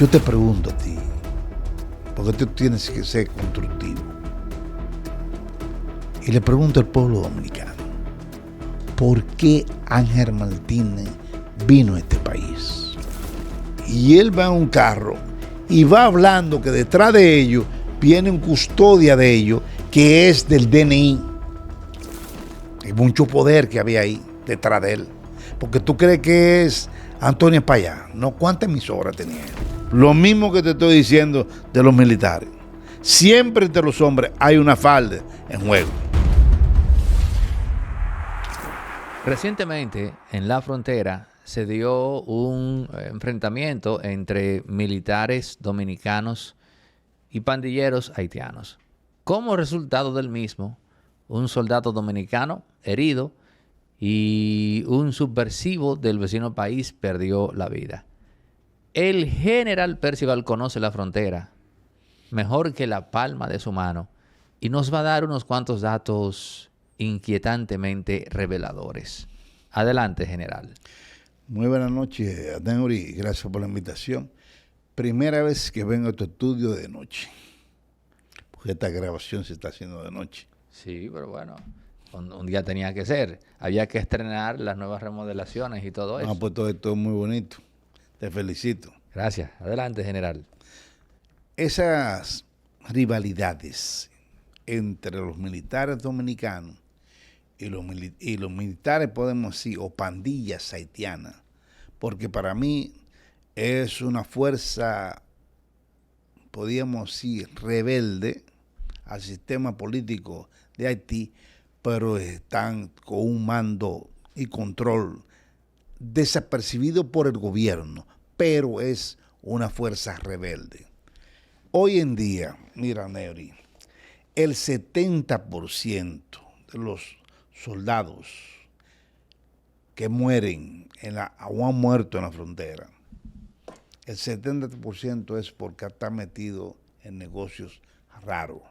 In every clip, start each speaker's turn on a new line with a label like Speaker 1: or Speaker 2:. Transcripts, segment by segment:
Speaker 1: Yo te pregunto a ti, porque tú tienes que ser constructivo. Y le pregunto al pueblo dominicano, ¿por qué Ángel Martínez vino a este país? Y él va en un carro y va hablando que detrás de ellos viene un custodia de ellos que es del DNI. Hay mucho poder que había ahí detrás de él. Porque tú crees que es Antonio Espaillá. No, ¿cuántas emisoras tenía él? Lo mismo que te estoy diciendo de los militares. Siempre entre los hombres hay una falda en juego.
Speaker 2: Recientemente, en la frontera, se dio un enfrentamiento entre militares dominicanos y pandilleros haitianos. Como resultado del mismo, un soldado dominicano herido y un subversivo del vecino país perdió la vida. El general Percival conoce la frontera mejor que la palma de su mano y nos va a dar unos cuantos datos inquietantemente reveladores. Adelante, general.
Speaker 1: Muy buenas noches, Adenori, gracias por la invitación. Primera vez que vengo a tu estudio de noche, porque esta grabación se está haciendo de noche.
Speaker 2: Sí, pero bueno, un día tenía que ser. Había que estrenar las nuevas remodelaciones y todo eso.
Speaker 1: Pues todo esto es muy bonito. Te felicito.
Speaker 2: Gracias. Adelante, general.
Speaker 1: Esas rivalidades entre los militares dominicanos y los militares, podemos decir, o pandillas haitianas, porque para mí es una fuerza, podríamos decir, rebelde al sistema político de Haití, pero están con un mando y control desapercibido por el gobierno, pero es una fuerza rebelde. Hoy en día, mira, Neuri, el 70% de los soldados que mueren o han muerto en la frontera, el 70% es porque están metidos en negocios raros.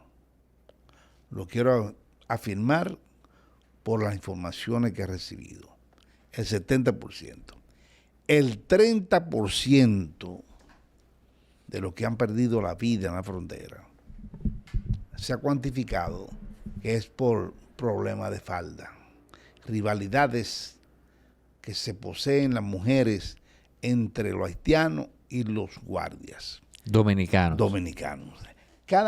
Speaker 1: Lo quiero afirmar por las informaciones que he recibido. El 70%. El 30% de los que han perdido la vida en la frontera se ha cuantificado que es por problemas de falda, rivalidades que se poseen las mujeres entre los haitianos y los guardias
Speaker 2: dominicanos.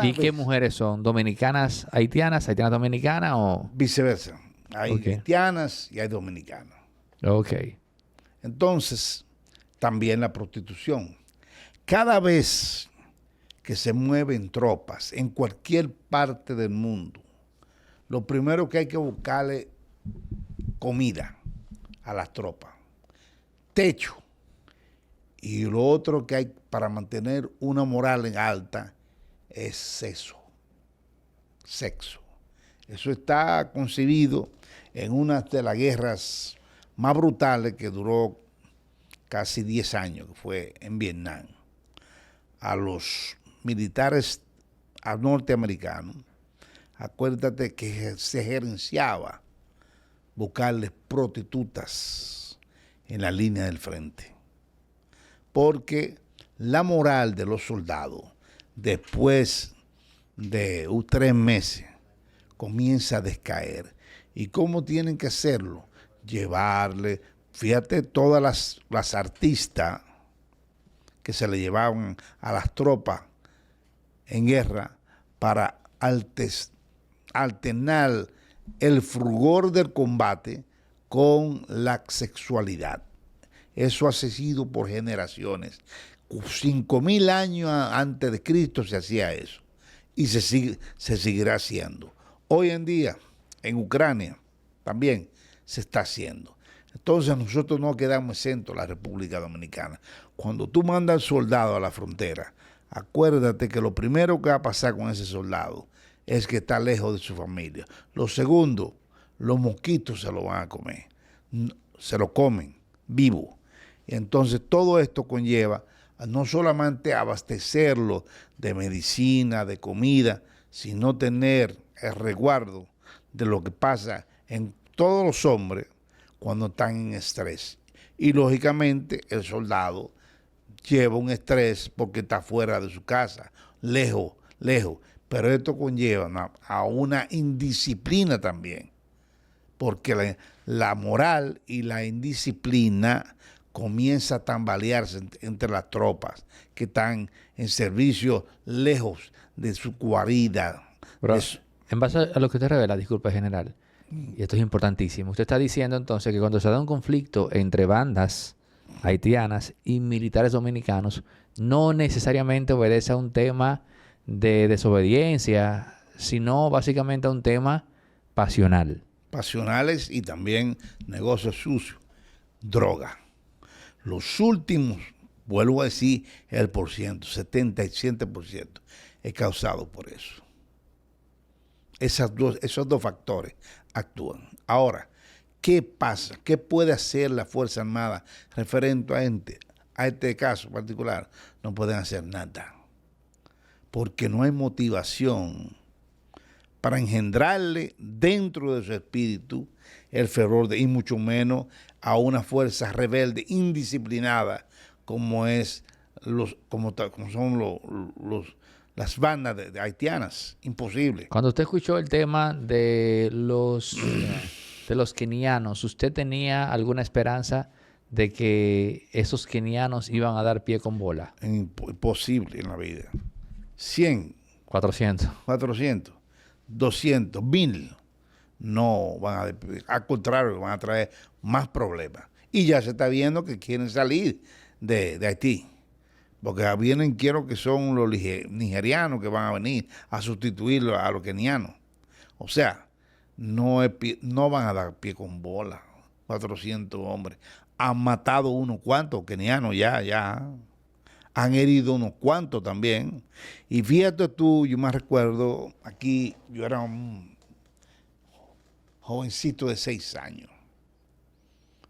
Speaker 1: ¿Y
Speaker 2: qué mujeres son? ¿Dominicanas haitianas, haitianas dominicanas o...?
Speaker 1: Viceversa. Hay haitianas y hay dominicanas.
Speaker 2: Ok.
Speaker 1: Entonces, también la prostitución. Cada vez que se mueven tropas en cualquier parte del mundo, lo primero que hay que buscarle comida a las tropas, techo, y lo otro que hay para mantener una moral en alta es sexo. Eso está concebido en una de las guerras más brutales que duró casi 10 años, que fue en Vietnam. A los militares norteamericanos, acuérdate que se gerenciaba buscarles prostitutas en la línea del frente. Porque la moral de los soldados, después de 3 meses, comienza a descaer. ¿Y cómo tienen que hacerlo? Llevarle, fíjate, todas las artistas que se le llevaban a las tropas en guerra para alternar el fulgor del combate con la sexualidad. Eso ha sido por generaciones. 5.000 años antes de Cristo se hacía eso y se seguirá haciendo. Hoy en día, en Ucrania, también se está haciendo. Entonces nosotros no quedamos exentos, la República Dominicana. Cuando tú mandas al soldado a la frontera, acuérdate que lo primero que va a pasar con ese soldado es que está lejos de su familia. Lo segundo, los mosquitos se lo van a comer. Se lo comen vivo. Y entonces todo esto conlleva a no solamente abastecerlo de medicina, de comida, sino tener el resguardo de lo que pasa en todos los hombres cuando están en estrés. Y lógicamente el soldado lleva un estrés porque está fuera de su casa, lejos, lejos. Pero esto conlleva a una indisciplina también, porque la moral y la indisciplina comienza a tambalearse entre las tropas que están en servicio lejos de su guarida.
Speaker 2: Pero, en base a lo que usted revela, disculpe, general, y esto es importantísimo, usted está diciendo entonces que cuando se da un conflicto entre bandas haitianas y militares dominicanos, no necesariamente obedece a un tema de desobediencia, sino básicamente a un tema pasional.
Speaker 1: Pasionales y también negocios sucios, droga. Los últimos, vuelvo a decir, el por ciento, 77% es causado por eso. Esos dos factores actúan. Ahora, ¿qué pasa? ¿Qué puede hacer la Fuerza Armada referente a este caso particular? No pueden hacer nada, porque no hay motivación para engendrarle dentro de su espíritu el fervor y mucho menos a una fuerza rebelde, indisciplinada, como son las bandas de haitianas. Imposible.
Speaker 2: Cuando usted escuchó el tema de los kenianos, ¿usted tenía alguna esperanza de que esos kenianos iban a dar pie con bola?
Speaker 1: Imposible en la vida. 100,
Speaker 2: 400.
Speaker 1: 400, 200, 1000 no van a, al contrario, van a traer más problemas. Y ya se está viendo que quieren salir de Haití, porque vienen, quiero que son los nigerianos que van a venir a sustituirlo a los kenianos. O sea, no van a dar pie con bola. 400 hombres. Han matado unos cuantos kenianos ya. Han herido unos cuantos también. Y fíjate tú, yo me recuerdo, aquí yo era un jovencito de 6 años.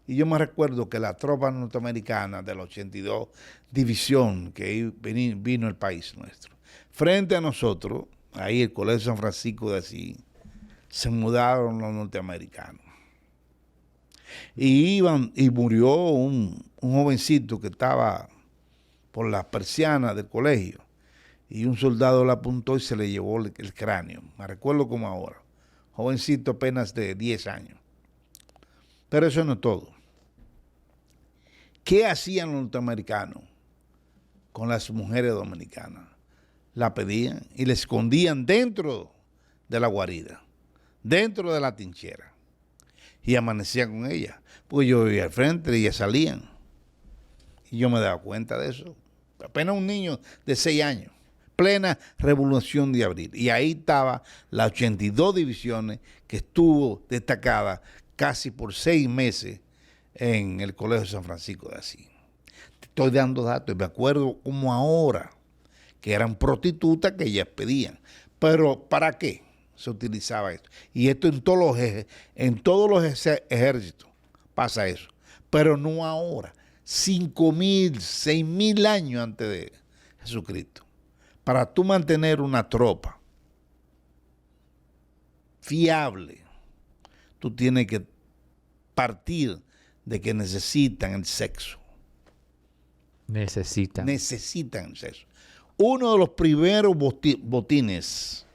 Speaker 1: Y yo me recuerdo que la tropa norteamericana de la 82 División, que vino al país nuestro, frente a nosotros, ahí el Colegio San Francisco de Asís, se mudaron los norteamericanos. Y murió un jovencito que estaba por las persianas del colegio, y un soldado le apuntó y se le llevó el cráneo. Me recuerdo como ahora. Jovencito apenas de 10 años. Pero eso no es todo. ¿Qué hacían los norteamericanos con las mujeres dominicanas? La pedían y la escondían dentro de la guarida, dentro de la trinchera, y amanecían con ellas. Pues yo vivía al frente y ellas salían. Y yo me daba cuenta de eso. Apenas un niño de 6 años. Plena Revolución de Abril. Y ahí estaba la 82 Divisiones, que estuvo destacada casi por 6 meses en el Colegio San Francisco de Asís. Te estoy dando datos y me acuerdo como ahora que eran prostitutas que ellas pedían. Pero ¿para qué se utilizaba esto? Y esto en todos los ejércitos pasa eso. Pero no ahora. 5.000, 6.000 años antes de Jesucristo. Para tú mantener una tropa fiable, tú tienes que partir de que necesitan el sexo. Necesitan el sexo. Uno de los primeros botines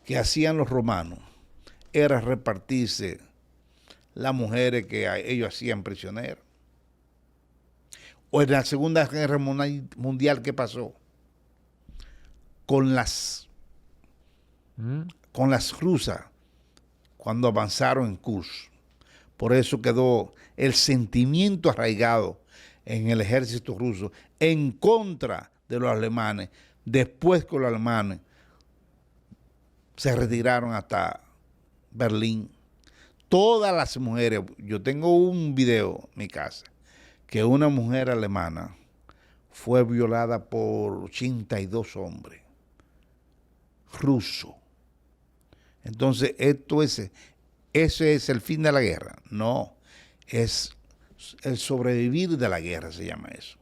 Speaker 1: que hacían los romanos era repartirse las mujeres que ellos hacían prisioneras. O en la Segunda Guerra Mundial, ¿qué pasó? Con las rusas, cuando avanzaron en Kursk. Por eso quedó el sentimiento arraigado en el ejército ruso en contra de los alemanes, después que los alemanes se retiraron hasta Berlín. Todas las mujeres, yo tengo un video en mi casa, que una mujer alemana fue violada por 82 hombres rusos. Entonces, ese es el fin de la guerra. No, es el sobrevivir de la guerra, se llama eso,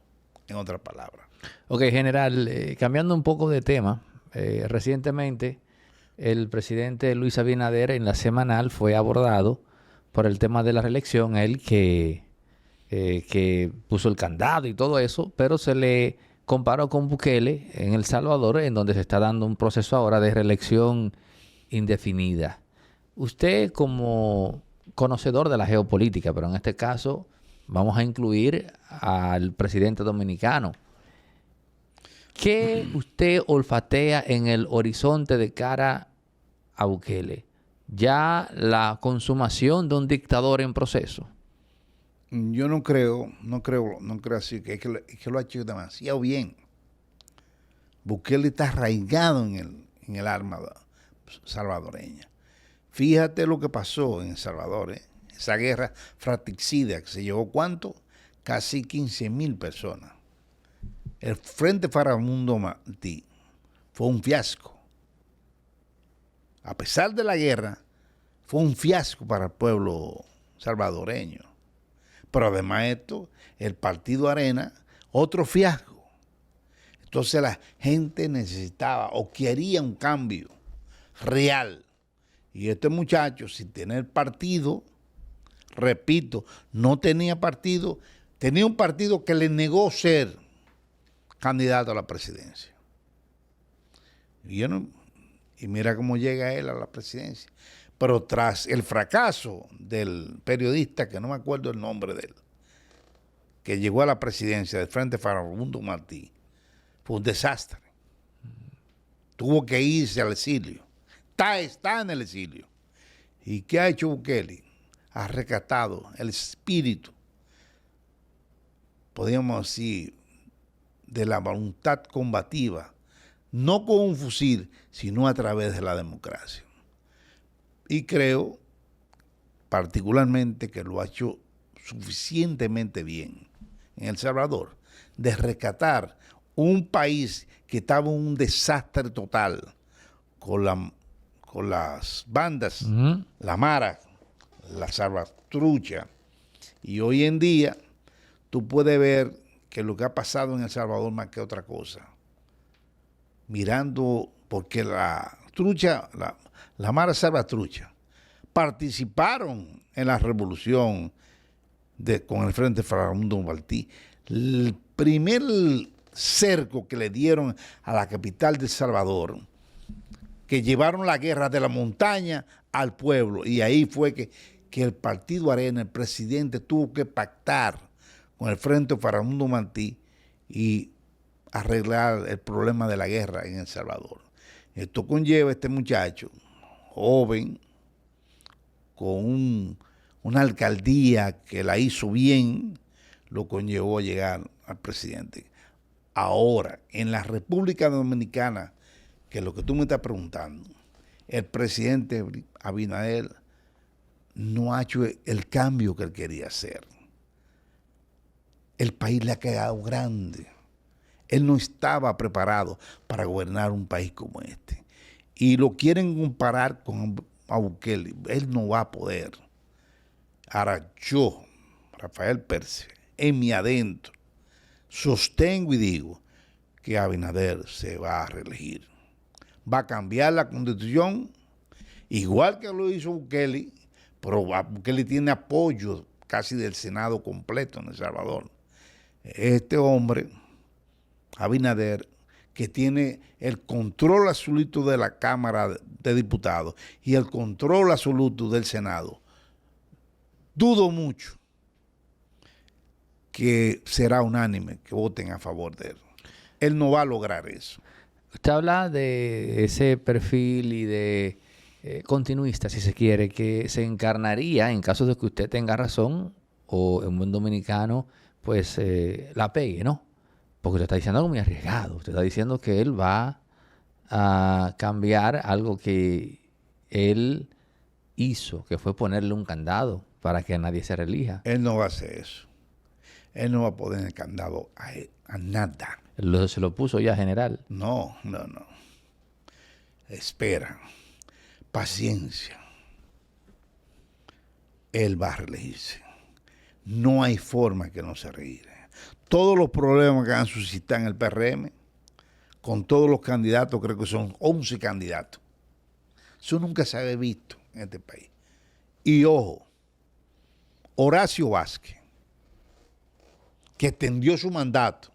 Speaker 1: en otras palabras.
Speaker 2: Ok, general, cambiando un poco de tema, recientemente el presidente Luis Abinader en la semanal fue abordado por el tema de la reelección, él que que puso el candado y todo eso, pero se le comparó con Bukele en El Salvador, en donde se está dando un proceso ahora de reelección indefinida. Usted, como conocedor de la geopolítica, pero en este caso vamos a incluir al presidente dominicano, ¿qué usted olfatea en el horizonte de cara a Bukele? ¿Ya la consumación de un dictador en proceso?
Speaker 1: Yo no creo así, que lo ha hecho demasiado bien. Bukele está arraigado en el arma salvadoreña. Fíjate lo que pasó en El Salvador, esa guerra fratricida que se llevó ¿cuánto? Casi 15,000 personas. El Frente Faramundo Martí fue un fiasco. A pesar de la guerra, fue un fiasco para el pueblo salvadoreño. Pero además de esto, el Partido Arena, otro fiasco. Entonces la gente necesitaba o quería un cambio real. Y este muchacho, sin tener partido, repito, no tenía partido, tenía un partido que le negó ser candidato a la presidencia. Y mira cómo llega él a la presidencia. Pero tras el fracaso del periodista, que no me acuerdo el nombre de él, que llegó a la presidencia del Frente Faramundo Martí, fue un desastre. Tuvo que irse al exilio. Está en el exilio. ¿Y qué ha hecho Bukele? Ha rescatado el espíritu, podríamos decir, de la voluntad combativa, no con un fusil, sino a través de la democracia. Y creo, particularmente, que lo ha hecho suficientemente bien en El Salvador, de rescatar un país que estaba en un desastre total con las bandas, la Mara, la Salvatrucha. Y hoy en día tú puedes ver que lo que ha pasado en El Salvador más que otra cosa. Mirando, porque la Mara Salvatrucha participaron en la revolución con el Frente Faramundo Martí. El primer cerco que le dieron a la capital de El Salvador, que llevaron la guerra de la montaña al pueblo, y ahí fue que el Partido Arena, el presidente, tuvo que pactar con el Frente Faramundo Martí y arreglar el problema de la guerra en El Salvador. Esto conlleva a este muchacho, joven, con una alcaldía que la hizo bien, lo conllevó a llegar al presidente. Ahora, en la República Dominicana, que es lo que tú me estás preguntando, el presidente Abinader no ha hecho el cambio que él quería hacer. El país le ha quedado grande. Él no estaba preparado para gobernar un país como este. Y lo quieren comparar con Bukele. Él no va a poder. Ahora yo, Rafael Pérez, en mi adentro, sostengo y digo que Abinader se va a reelegir. Va a cambiar la constitución, igual que lo hizo Bukele, pero Bukele tiene apoyo casi del Senado completo en El Salvador. Este hombre, Abinader, que tiene el control absoluto de la Cámara de Diputados y el control absoluto del Senado, dudo mucho que será unánime que voten a favor de él. Él no va a lograr eso.
Speaker 2: Usted habla de ese perfil y de continuista, si se quiere, que se encarnaría en caso de que usted tenga razón o en buen dominicano, pues la pegue, ¿no? Porque usted está diciendo algo muy arriesgado. Usted está diciendo que él va a cambiar algo que él hizo, que fue ponerle un candado para que nadie se reelija.
Speaker 1: Él no va a hacer eso. Él no va a poner el candado a nada.
Speaker 2: Se lo puso ya, general.
Speaker 1: No. Espera. Paciencia. Él va a reelegirse. No hay forma que no se reelegirá. Todos los problemas que han suscitado en el PRM, con todos los candidatos, creo que son 11 candidatos. Eso nunca se había visto en este país. Y ojo, Horacio Vázquez, que extendió su mandato.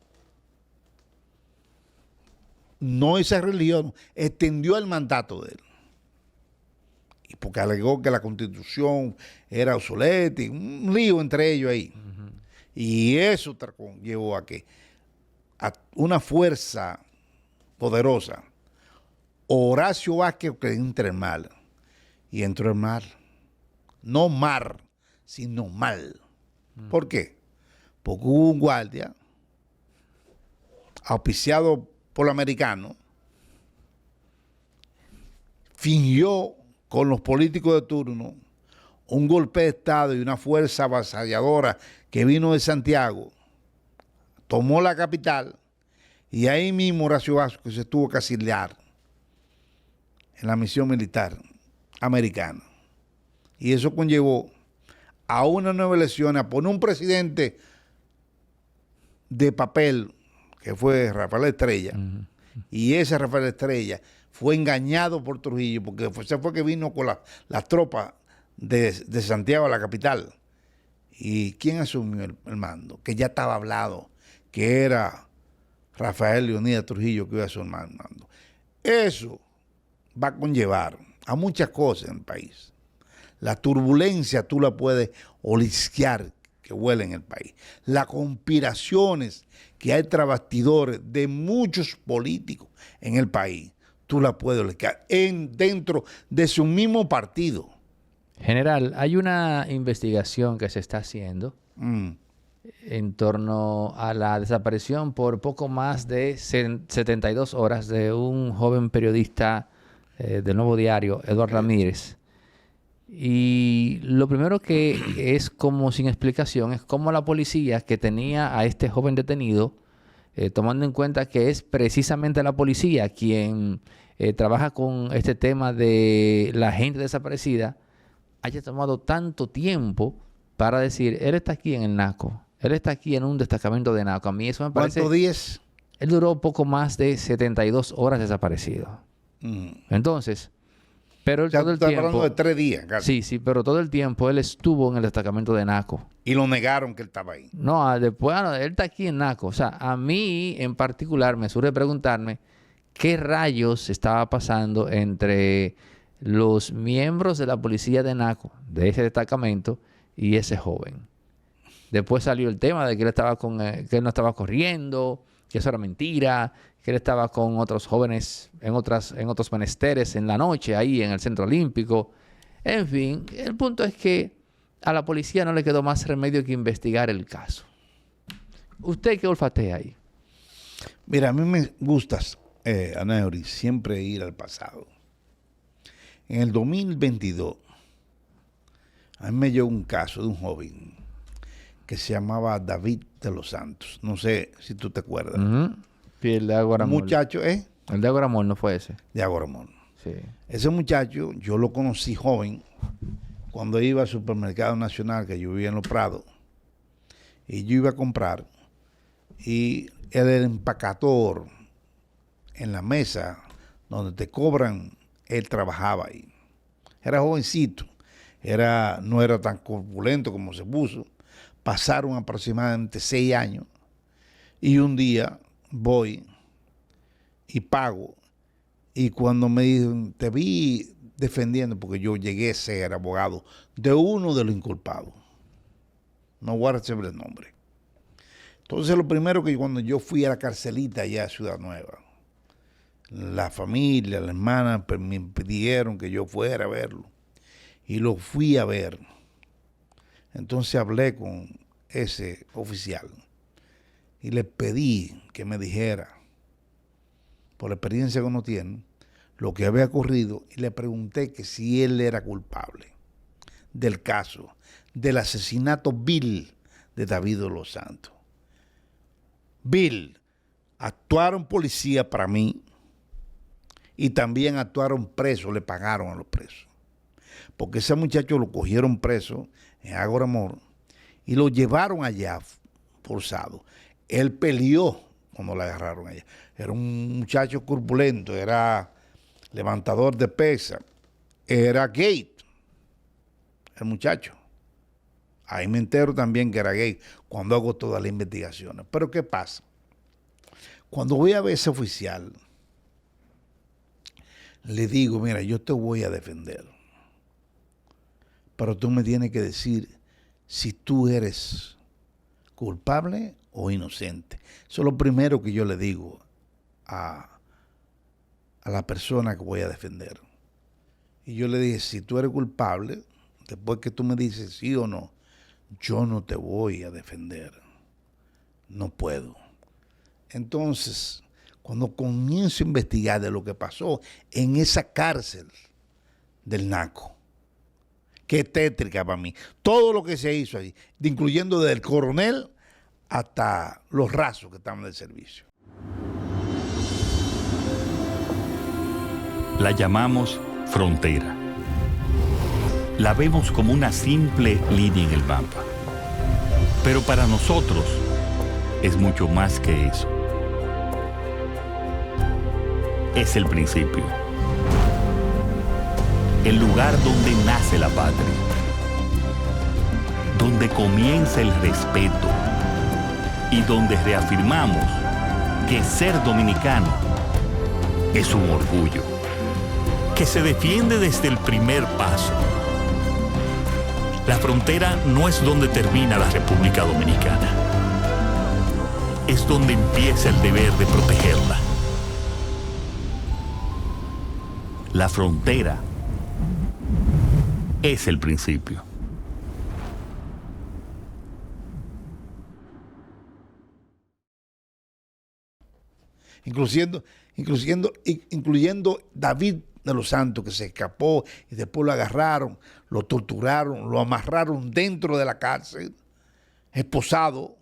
Speaker 1: No esa religión, extendió el mandato de él. Y porque alegó que la Constitución era obsoleta, y un lío entre ellos ahí. Y eso llevó a que a una fuerza poderosa, Horacio Vázquez, que entra el mal. Y entró el mal. No mar, sino mal. ¿Por qué? Porque hubo un guardia auspiciado por el americano, fingió con los políticos de turno un golpe de Estado y una fuerza avasalladora que vino de Santiago, tomó la capital y ahí mismo Horacio Vázquez se tuvo que exiliar en la misión militar americana. Y eso conllevó a una nueva elección, a poner un presidente de papel, que fue Rafael Estrella, y ese Rafael Estrella fue engañado por Trujillo, porque se fue que vino con las tropas de Santiago a la capital. ¿Y quién asumió el mando? Que ya estaba hablado, que era Rafael Leonidas Trujillo que iba a asumir el mando. Eso va a conllevar a muchas cosas en el país. La turbulencia tú la puedes olisquear que huele en el país. Las conspiraciones que hay tras bastidores de muchos políticos en el país, tú la puedes olisquear dentro de su mismo partido.
Speaker 2: General, hay una investigación que se está haciendo en torno a la desaparición por poco más de 72 horas de un joven periodista del Nuevo Diario, Eduardo Ramírez. Y lo primero que es como sin explicación es cómo la policía que tenía a este joven detenido, tomando en cuenta que es precisamente la policía quien trabaja con este tema de la gente desaparecida, haya tomado tanto tiempo para decir, él está aquí en el NACO, él está aquí en un destacamento de NACO. A mí eso me parece...
Speaker 1: ¿Cuántos días?
Speaker 2: Él duró poco más de 72 horas desaparecido. Entonces... Pero
Speaker 1: O sea,
Speaker 2: todo el
Speaker 1: estás
Speaker 2: tiempo,
Speaker 1: hablando de 3 días. Casi.
Speaker 2: sí, pero todo el tiempo él estuvo en el destacamento de Naco.
Speaker 1: Y lo negaron que él estaba ahí.
Speaker 2: No, después, él está aquí en Naco. O sea, a mí en particular me surge preguntarme qué rayos estaba pasando entre los miembros de la policía de Naco, de ese destacamento, y ese joven. Después salió el tema de que él estaba que él no estaba corriendo, que eso era mentira, que él estaba con otros jóvenes en otros menesteres en la noche, ahí en el Centro Olímpico. En fin, el punto es que a la policía no le quedó más remedio que investigar el caso. ¿Usted qué olfatea ahí?
Speaker 1: Mira, a mí me gusta, Aneuri, siempre ir al pasado. En el 2022, a mí me llegó un caso de un joven que se llamaba David de los Santos. No sé si tú te acuerdas.
Speaker 2: El de Aguaramol.
Speaker 1: Muchacho,
Speaker 2: El de Aguaramol no fue ese.
Speaker 1: De Aguaramol.
Speaker 2: Sí.
Speaker 1: Ese muchacho, yo lo conocí joven cuando iba al supermercado nacional, que yo vivía en Los Prados, y yo iba a comprar, y el empacador en la mesa donde te cobran, él trabajaba ahí. Era jovencito, no era tan corpulento como se puso. Pasaron aproximadamente 6 años y un día voy y pago, y cuando me dicen, te vi defendiendo, porque yo llegué a ser abogado de uno de los inculpados, no voy a recibir el nombre. Entonces lo primero que cuando yo fui a la carcelita allá a Ciudad Nueva, la familia, la hermana me pidieron que yo fuera a verlo, y lo fui a ver. Entonces hablé con ese oficial y le pedí que me dijera, por la experiencia que uno tiene, lo que había ocurrido, y le pregunté que si él era culpable del caso del asesinato vil de David de los Santos. Vil. Actuaron policía para mí y también actuaron presos, le pagaron a los presos. Porque ese muchacho lo cogieron preso en Agoramor y lo llevaron allá forzado. Él peleó cuando lo agarraron allá. Era un muchacho corpulento, era levantador de pesa, era gay, el muchacho. Ahí me entero también que era gay cuando hago todas las investigaciones. Pero ¿qué pasa? Cuando voy a ver a ese oficial, le digo, mira, yo te voy a defender, pero tú me tienes que decir si tú eres culpable o inocente. Eso es lo primero que yo le digo a la persona que voy a defender. Y yo le dije, si tú eres culpable, después que tú me dices sí o no, yo no te voy a defender. No puedo. Entonces, cuando comienzo a investigar de lo que pasó en esa cárcel del Naco, que es tétrica para mí, todo lo que se hizo ahí, incluyendo desde el coronel hasta los rasos que estaban del servicio.
Speaker 3: La llamamos frontera. La vemos como una simple línea en el mapa. Pero para nosotros es mucho más que eso. Es el principio. El lugar donde nace la patria. Donde comienza el respeto. Y donde reafirmamos que ser dominicano es un orgullo. Que se defiende desde el primer paso. La frontera no es donde termina la República Dominicana. Es donde empieza el deber de protegerla. La frontera es el principio.
Speaker 1: Incluyendo David de los Santos, que se escapó y después lo agarraron, lo torturaron, lo amarraron dentro de la cárcel, esposado,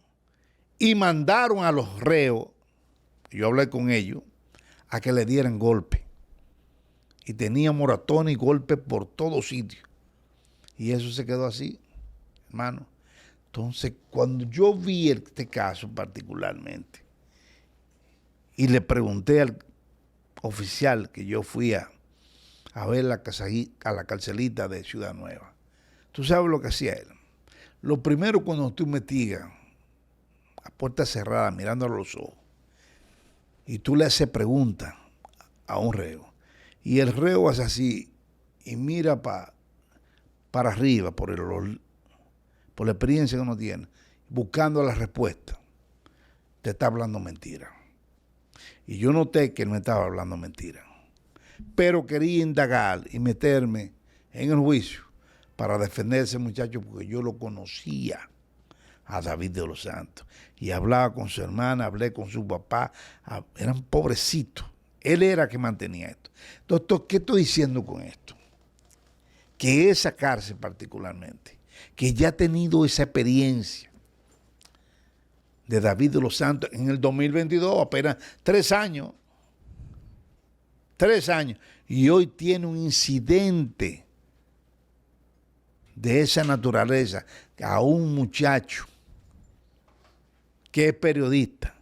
Speaker 1: y mandaron a los reos, yo hablé con ellos, a que le dieran golpe. Y tenía moratones y golpes por todos sitios. Y eso se quedó así, hermano. Entonces, cuando yo vi este caso particularmente, y le pregunté al oficial que yo fui a ver a la carcelita de Ciudad Nueva, ¿tú sabes lo que hacía él? Lo primero, cuando tú investigas a puerta cerrada, mirándolo a los ojos, y tú le haces preguntas a un reo, y el reo hace así y mira para arriba por la experiencia que uno tiene, buscando la respuesta, te está hablando mentira. Y yo noté que él me estaba hablando mentira, pero quería indagar y meterme en el juicio para defender a ese muchacho, porque yo lo conocía a David de los Santos y hablaba con su hermana, hablé con su papá, eran pobrecitos. Él era el que mantenía esto. Doctor, ¿qué estoy diciendo con esto? Que esa cárcel particularmente, que ya ha tenido esa experiencia de David de los Santos en el 2022, apenas 3 años, y hoy tiene un incidente de esa naturaleza a un muchacho que es periodista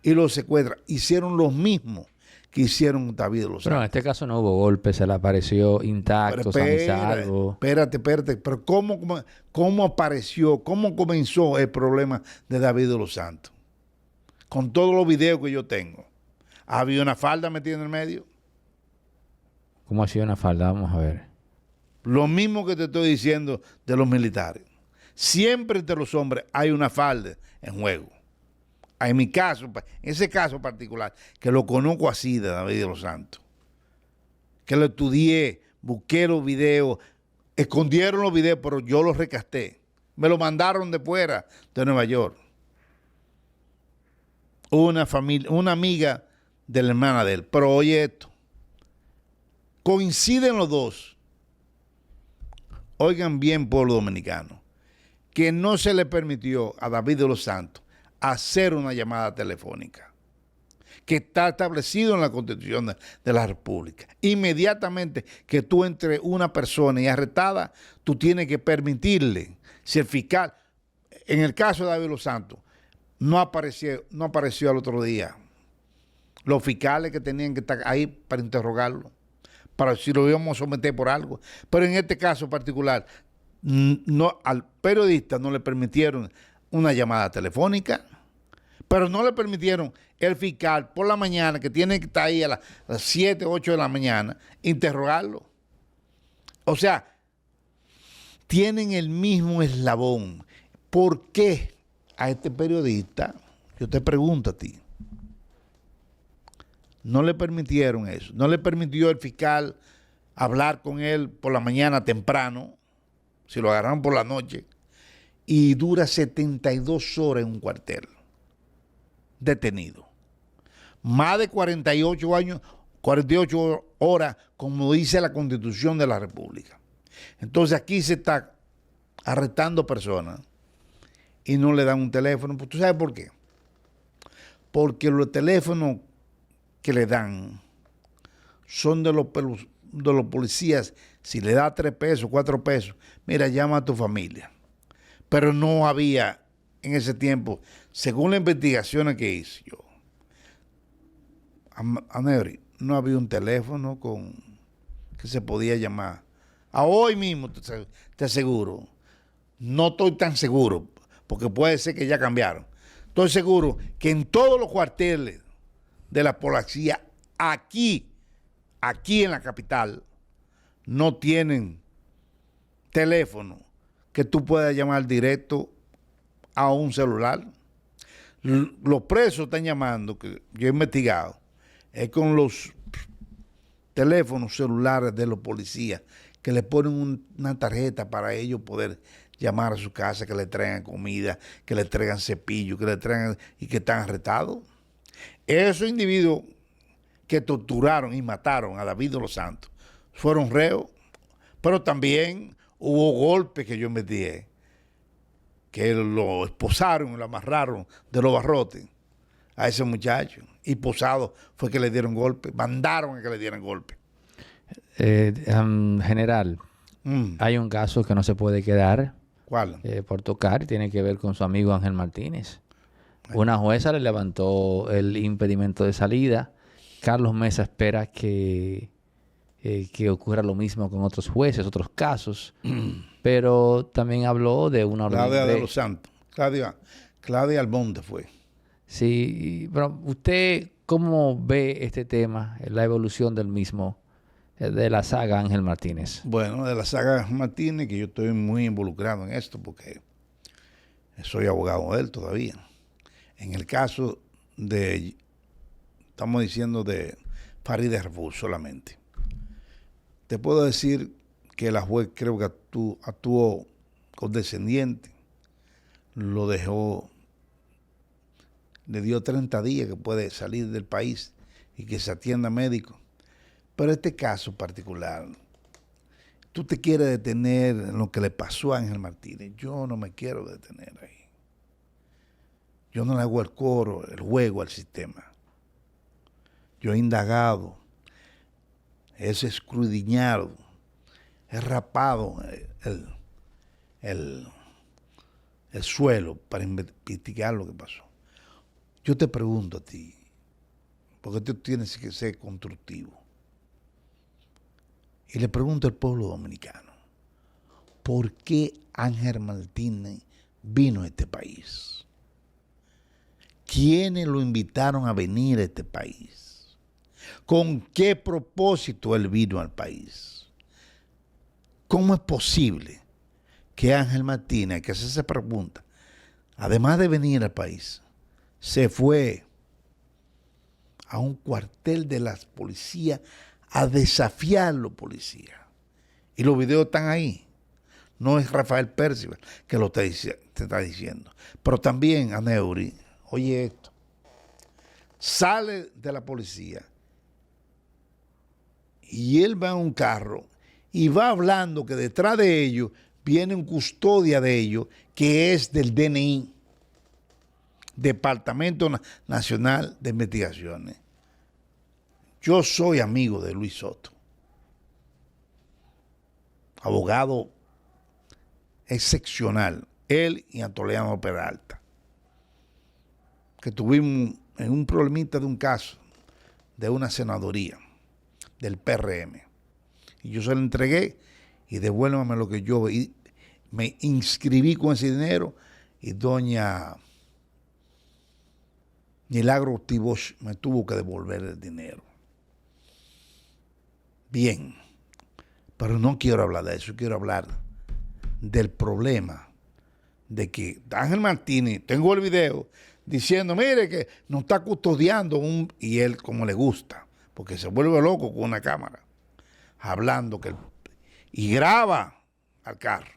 Speaker 1: y lo secuestra. Hicieron lo mismo que hicieron David de los Santos.
Speaker 2: Pero en este caso no hubo golpe, se le apareció intacto, sano y salvo.
Speaker 1: Espérate. Pero ¿cómo apareció, cómo comenzó el problema de David de los Santos? Con todos los videos que yo tengo. ¿Había una falda metida en el medio?
Speaker 2: ¿Cómo ha sido una falda? Vamos a ver.
Speaker 1: Lo mismo que te estoy diciendo de los militares. Siempre entre los hombres hay una falda en juego. En mi caso, en ese caso particular, que lo conozco así de David de los Santos, que lo estudié, busqué los videos, escondieron los videos, pero yo los recasté. Me lo mandaron de fuera de Nueva York. Una amiga de la hermana de él. Pero oye esto, coinciden los dos. Oigan bien, pueblo dominicano, que no se le permitió a David de los Santos hacer una llamada telefónica, que está establecido en la Constitución de la República. Inmediatamente que tú entres una persona y arrestada, tú tienes que permitirle, si el fiscal, en el caso de David de los Santos, no apareció al otro día. Los fiscales que tenían que estar ahí para interrogarlo, para si lo íbamos a someter por algo. Pero en este caso particular, No, al periodista no le permitieron una llamada telefónica, pero no le permitieron el fiscal por la mañana, que tiene que estar ahí a las 7, 8 de la mañana, interrogarlo. O sea, tienen el mismo eslabón. ¿Por qué a este periodista, yo te pregunto a ti, no le permitieron eso? No le permitió el fiscal hablar con él por la mañana temprano, si lo agarraron por la noche, y dura 72 horas en un cuartel, detenido. Más de 48 años, 48 horas, como dice la Constitución de la República. Entonces aquí se está arrestando personas y no le dan un teléfono. Pues, ¿tú sabes por qué? Porque los teléfonos que le dan son de los policías. Si le da 3 pesos, 4 pesos, mira, llama a tu familia. Pero no había en ese tiempo, según las investigaciones que hice yo, a Nery, no había un teléfono que se podía llamar. A hoy mismo, te aseguro, no estoy tan seguro, porque puede ser que ya cambiaron. Estoy seguro que en todos los cuarteles de la policía, aquí en la capital, no tienen teléfono que tú puedas llamar directo a un celular. Los presos están llamando, que yo he investigado, es con los teléfonos celulares de los policías, que le ponen una tarjeta para ellos poder llamar a su casa, que le traigan comida, que le traigan cepillo, que le traigan, y que están arrestados. Esos individuos que torturaron y mataron a David de los Santos fueron reos, pero también hubo golpes que yo investigué, que lo esposaron y lo amarraron de los barrotes a ese muchacho, y Posado fue que le dieron golpe, mandaron a que le dieran golpe.
Speaker 2: General, hay un caso que no se puede quedar.
Speaker 1: ¿Cuál?
Speaker 2: Por tocar, y tiene que ver con su amigo Ángel Martínez. Una jueza le levantó el impedimento de salida. Carlos Mesa espera que ocurra lo mismo con otros jueces, otros casos. Pero también habló de una orden.
Speaker 1: Claudia de los Santos. Claudia Almonte fue.
Speaker 2: Sí, pero ¿usted cómo ve este tema, la evolución del mismo, de la saga Ángel Martínez?
Speaker 1: Bueno, de la saga Ángel Martínez, que yo estoy muy involucrado en esto porque soy abogado de él todavía. En el caso de, estamos diciendo de Farideh Raful solamente. Te puedo decir que la juez creo que actuó condescendiente, lo dejó, le dio 30 días que puede salir del país y que se atienda médico. Pero este caso particular, tú te quieres detener en lo que le pasó a Ángel Martínez. Yo no me quiero detener ahí. Yo no le hago el juego al sistema. Yo he indagado, he escudriñado, he rapado el suelo para investigar lo que pasó. Yo te pregunto a ti, porque tú tienes que ser constructivo. Y le pregunto al pueblo dominicano, ¿por qué Ángel Martínez vino a este país? ¿Quiénes lo invitaron a venir a este país? ¿Con qué propósito él vino al país? ¿Cómo es posible que Ángel Martínez, que hace esa pregunta, además de venir al país, se fue a un cuartel de las policías a desafiar a los policías? Y los videos están ahí. No es Rafael Percival que lo te está diciendo. Pero también a Neuri, oye esto, sale de la policía y él va en un carro y va hablando que detrás de ellos viene un custodia de ellos que es del DNI, Departamento Nacional de Investigaciones. Yo soy amigo de Luis Soto, abogado excepcional, él y Antoliano Peralta, que tuvimos en un problemita de un caso de una senaduría del PRM. Y yo se lo entregué y devuélvame lo que yo me inscribí con ese dinero y doña Milagro Tibosh me tuvo que devolver el dinero. Bien, pero no quiero hablar de eso, quiero hablar del problema de que Ángel Martínez, tengo el video, diciendo, mire que nos está custodiando y él como le gusta, porque se vuelve loco con una cámara, hablando y graba al carro.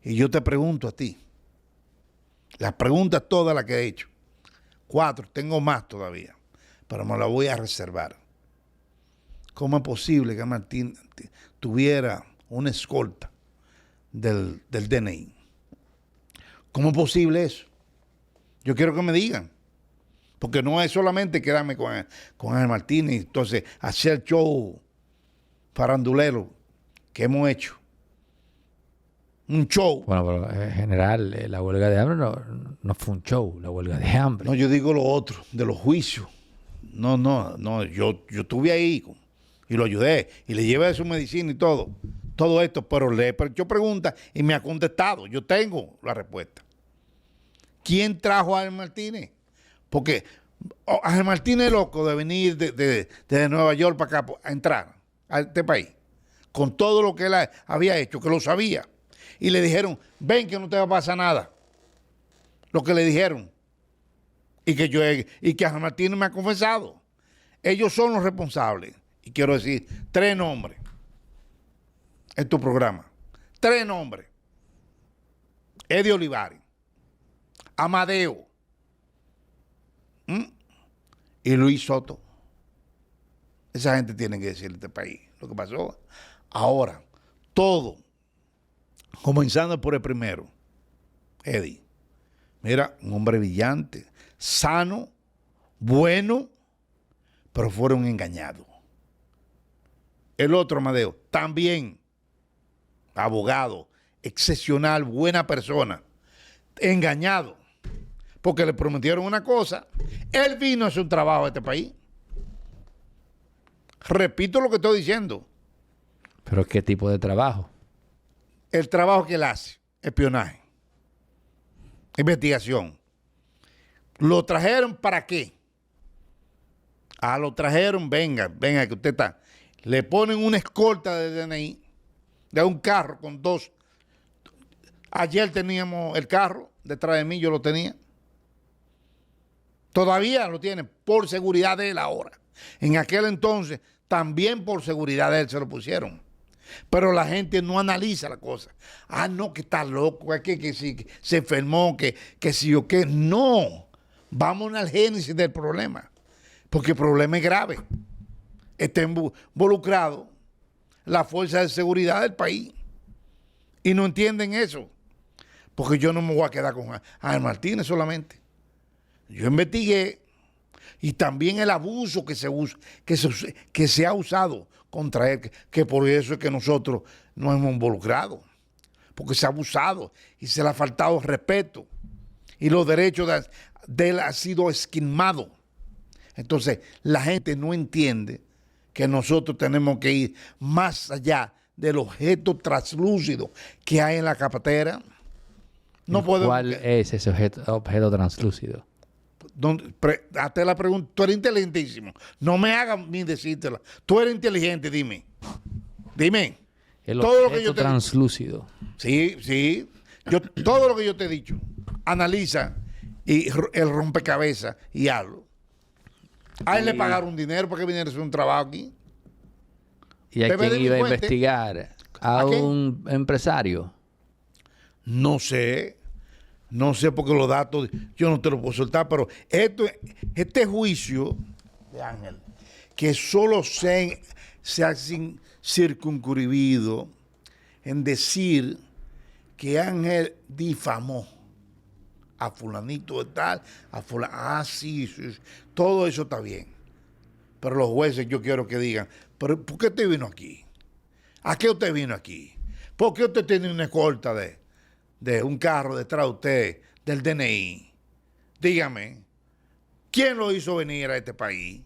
Speaker 1: Y yo te pregunto a ti, las preguntas todas las que he hecho, 4, tengo más todavía, pero me las voy a reservar. ¿Cómo es posible que Martín tuviera una escolta del DNI? ¿Cómo es posible eso? Yo quiero que me digan, porque no es solamente quedarme con Ángel Martínez, entonces hacer show farandulero que hemos hecho. Un show.
Speaker 2: Bueno, pero en general, la huelga de hambre no fue un show, la huelga de hambre.
Speaker 1: No, yo digo lo otro, de los juicios. No, yo estuve ahí y lo ayudé y le llevé su medicina y todo esto, pero le he hecho preguntas y me ha contestado. Yo tengo la respuesta. ¿Quién trajo a Ángel Martínez? Porque Ángel Martínez es loco de venir desde Nueva York para acá a entrar a este país, con todo lo que él había hecho, que lo sabía. Y le dijeron, ven que no te va a pasar nada. Lo que le dijeron. Y que Ángel Martínez me ha confesado. Ellos son los responsables. Y quiero decir 3 nombres en tu programa. 3 nombres. Eddie Olivares, Amadeo y Luis Soto. Esa gente tiene que decirle a este país lo que pasó. Ahora, todo, comenzando por el primero, Eddie. Mira, un hombre brillante, sano, bueno, pero fueron engañados. El otro, Amadeo, también abogado, excepcional, buena persona, engañado, porque le prometieron una cosa. Él vino a hacer un trabajo a este país. Repito lo que estoy diciendo.
Speaker 2: ¿Pero qué tipo de trabajo?
Speaker 1: El trabajo que él hace, espionaje, investigación. ¿Lo trajeron para qué? Lo trajeron, venga, que usted está. Le ponen una escolta de DNI, de un carro con 2. Ayer teníamos el carro, detrás de mí yo lo tenía. Todavía lo tiene, por seguridad de él ahora. En aquel entonces, también por seguridad de él se lo pusieron. Pero la gente no analiza la cosa. No, que está loco, que si que se enfermó, que si o qué. No, vamos al génesis del problema. Porque el problema es grave. Está involucrado la fuerza de seguridad del país. Y no entienden eso. Porque yo no me voy a quedar con Ángel Martínez solamente. Yo investigué. Y también el abuso que se ha usado contra él, que por eso es que nosotros nos hemos involucrado, porque se ha abusado y se le ha faltado respeto y los derechos de él han sido esquilmados. Entonces la gente no entiende que nosotros tenemos que ir más allá del objeto translúcido que hay en la cartera. No podemos.
Speaker 2: ¿Cuál es ese objeto translúcido?
Speaker 1: Hazte la pregunta. Tú eres inteligentísimo. No me hagas ni decírtela. Tú eres inteligente, dime. Dime.
Speaker 2: El
Speaker 1: todo
Speaker 2: objeto
Speaker 1: lo que yo te
Speaker 2: translúcido.
Speaker 1: Sí. Todo lo que yo te he dicho. Analiza y el rompecabezas y hazlo. A él le pagaron dinero para que viniera a hacer un trabajo aquí.
Speaker 2: ¿Y a quién iba a investigar? ¿A un empresario?
Speaker 1: No sé porque los datos yo no te los puedo soltar, pero este juicio de Ángel, que solo se ha circunscribido en decir que Ángel difamó a fulanito de tal, a fulano, sí, todo eso está bien. Pero los jueces yo quiero que digan, ¿pero por qué usted vino aquí? ¿A qué usted vino aquí? ¿Por qué usted tiene una escolta de un carro detrás de usted, del DNI? Dígame, ¿quién lo hizo venir a este país?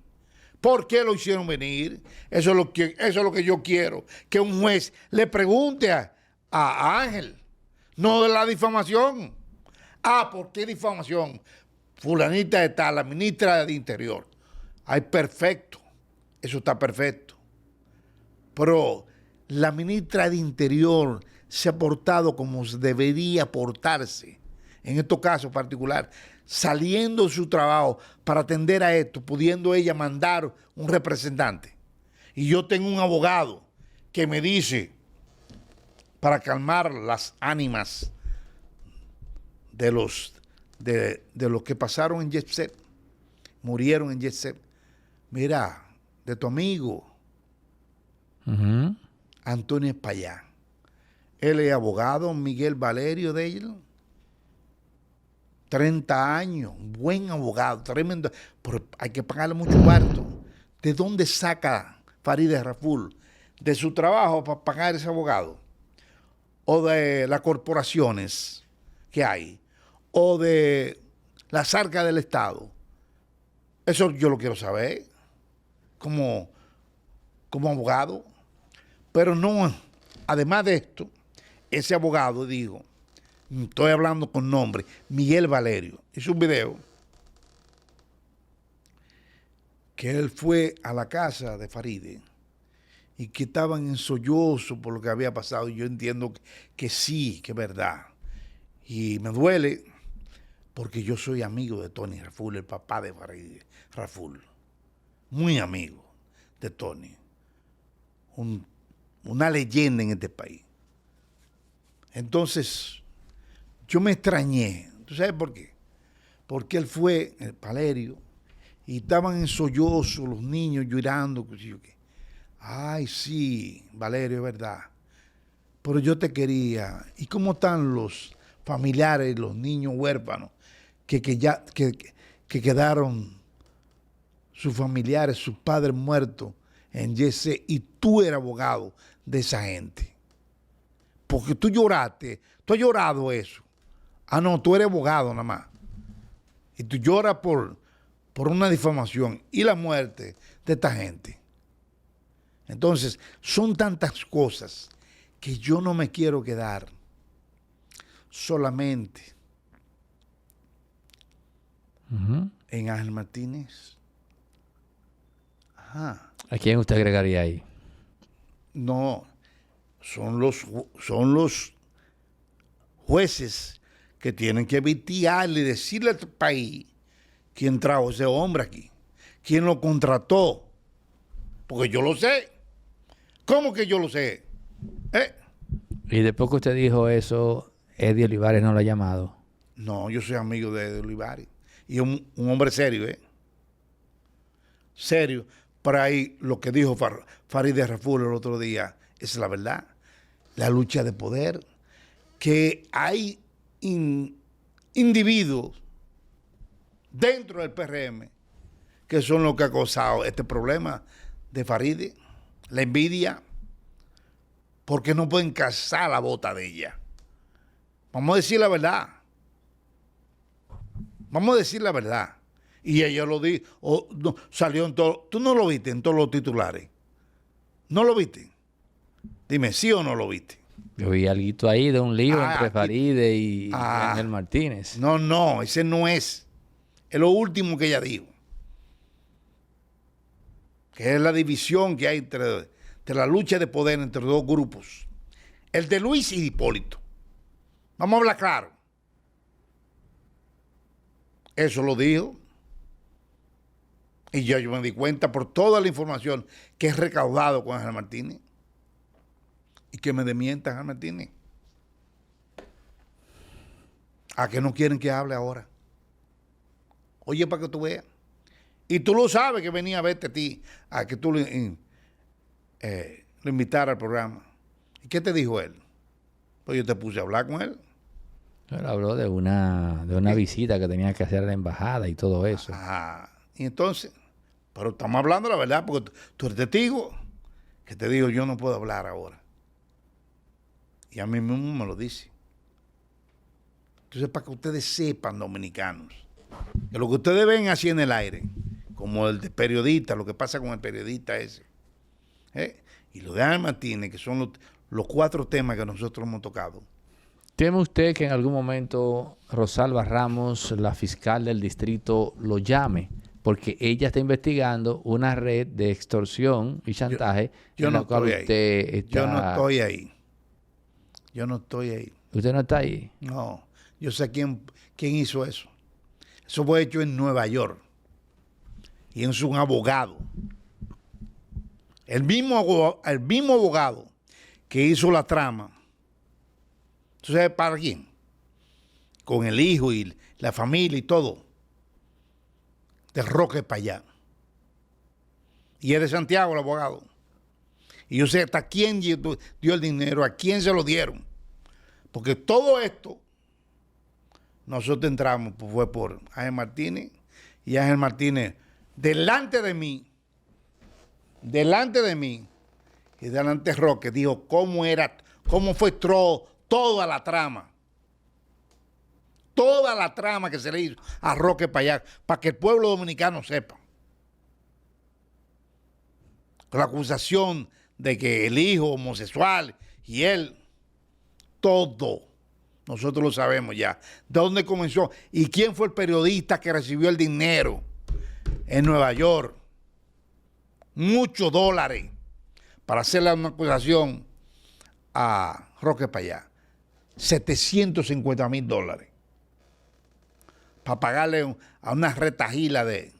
Speaker 1: ¿Por qué lo hicieron venir? Eso es lo que yo quiero, que un juez le pregunte a Ángel, no de la difamación. Ah, ¿por qué difamación? Fulanita está, la ministra de Interior. Ay, perfecto, eso está perfecto. Pero la ministra de Interior se ha portado como debería portarse, en estos casos particulares, saliendo de su trabajo para atender a esto, pudiendo ella mandar un representante. Y yo tengo un abogado que me dice, para calmar las ánimas de los que pasaron en Jet Set, murieron en Jet Set, mira, de tu amigo Antonio Espaillá. Él es abogado, Miguel Valerio de él. 30 años, buen abogado, tremendo. Pero hay que pagarle mucho cuarto. ¿De dónde saca Farideh Raful? De su trabajo para pagar ese abogado. O de las corporaciones que hay. O de las arcas del Estado. Eso yo lo quiero saber. Como abogado. Pero no, además de esto, ese abogado, digo, estoy hablando con nombre, Miguel Valerio, hizo un video que él fue a la casa de Farideh y que estaban en sollozo por lo que había pasado. Y yo entiendo que sí, que es verdad. Y me duele porque yo soy amigo de Tony Raful, el papá de Farideh Raful. Muy amigo de Tony. Una leyenda en este país. Entonces, yo me extrañé. ¿Tú sabes por qué? Porque él fue, el Valerio, y estaban en sollozo los niños llorando. Ay, sí, Valerio, es verdad. Pero yo te quería. ¿Y cómo están los familiares, los niños huérfanos, que quedaron sus familiares, sus padres muertos en Yese, y tú eres abogado de esa gente? Porque tú lloraste, tú has llorado eso. Ah, no, tú eres abogado nada más. Y tú lloras por una difamación y la muerte de esta gente. Entonces, son tantas cosas que yo no me quiero quedar solamente en Ángel Martínez. Ajá.
Speaker 2: ¿A quién usted agregaría ahí?
Speaker 1: No, son los jueces que tienen que vigilarle y decirle al país quién trajo ese hombre aquí, quién lo contrató. Porque yo lo sé. ¿Cómo que yo lo sé?
Speaker 2: Y después que usted dijo eso, Eddie Olivares no lo ha llamado.
Speaker 1: No, yo soy amigo de Olivares. Y un hombre serio, serio. Por ahí lo que dijo Farideh Raful el otro día es la verdad. La lucha de poder. Que hay individuos dentro del PRM que son los que han causado este problema de Farideh. La envidia. Porque no pueden cazar la bota de ella. Vamos a decir la verdad. Vamos a decir la verdad. Y ella lo dijo, no, salió en todo. ¿Tú no lo viste en todos los titulares? ¿No lo viste? Dime, ¿sí o no lo viste?
Speaker 2: Yo vi algo ahí de un lío entre Farideh y Ángel Martínez.
Speaker 1: No, ese no es. Es lo último que ella dijo. Que es la división que hay entre la lucha de poder entre dos grupos. El de Luis y Hipólito. Vamos a hablar claro. Eso lo dijo. Y yo me di cuenta por toda la información que he recaudado con Ángel Martínez. Y que me desmienta Ángel Martínez. ¿A qué no quieren que hable ahora? Oye, para que tú veas. Y tú lo sabes que venía a verte a ti, a que tú lo invitaras al programa. ¿Y qué te dijo él? Pues yo te puse a hablar con él.
Speaker 2: Él habló de una visita que tenía que hacer a la embajada y todo eso.
Speaker 1: Y entonces, pero estamos hablando la verdad, porque tú eres testigo, que te digo, yo no puedo hablar ahora. Y a mí mismo me lo dice. Entonces, para que ustedes sepan, dominicanos, que lo que ustedes ven así en el aire, como el de periodista, lo que pasa con el periodista ese, y lo de Ángel Martínez, que son los 4 temas que nosotros hemos tocado.
Speaker 2: ¿Teme usted que en algún momento Rosalba Ramos, la fiscal del distrito, lo llame? Porque ella está investigando una red de extorsión y chantaje
Speaker 1: Yo
Speaker 2: en
Speaker 1: no
Speaker 2: la cual
Speaker 1: estoy ahí.
Speaker 2: usted está...
Speaker 1: Yo no estoy ahí. Yo no estoy ahí.
Speaker 2: ¿Usted no está ahí?
Speaker 1: No. Yo sé quién hizo eso. Eso fue hecho en Nueva York. Y es un abogado. El mismo abogado que hizo la trama. ¿Tú sabes para quién? Con el hijo y la familia y todo. De Roque para allá. Y es de Santiago el abogado. Y yo sé hasta quién dio el dinero, a quién se lo dieron. Porque todo esto, nosotros entramos, pues fue por Ángel Martínez. Y Ángel Martínez, delante de mí, y delante de Roque, dijo cómo fue toda la trama. Toda la trama que se le hizo a Roque para allá, para que el pueblo dominicano sepa. Con la acusación de que el hijo homosexual y él, todo, nosotros lo sabemos ya. ¿De dónde comenzó? ¿Y quién fue el periodista que recibió el dinero en Nueva York? Muchos dólares para hacerle una acusación a Roque para allá. $750,000 para pagarle a una retajila de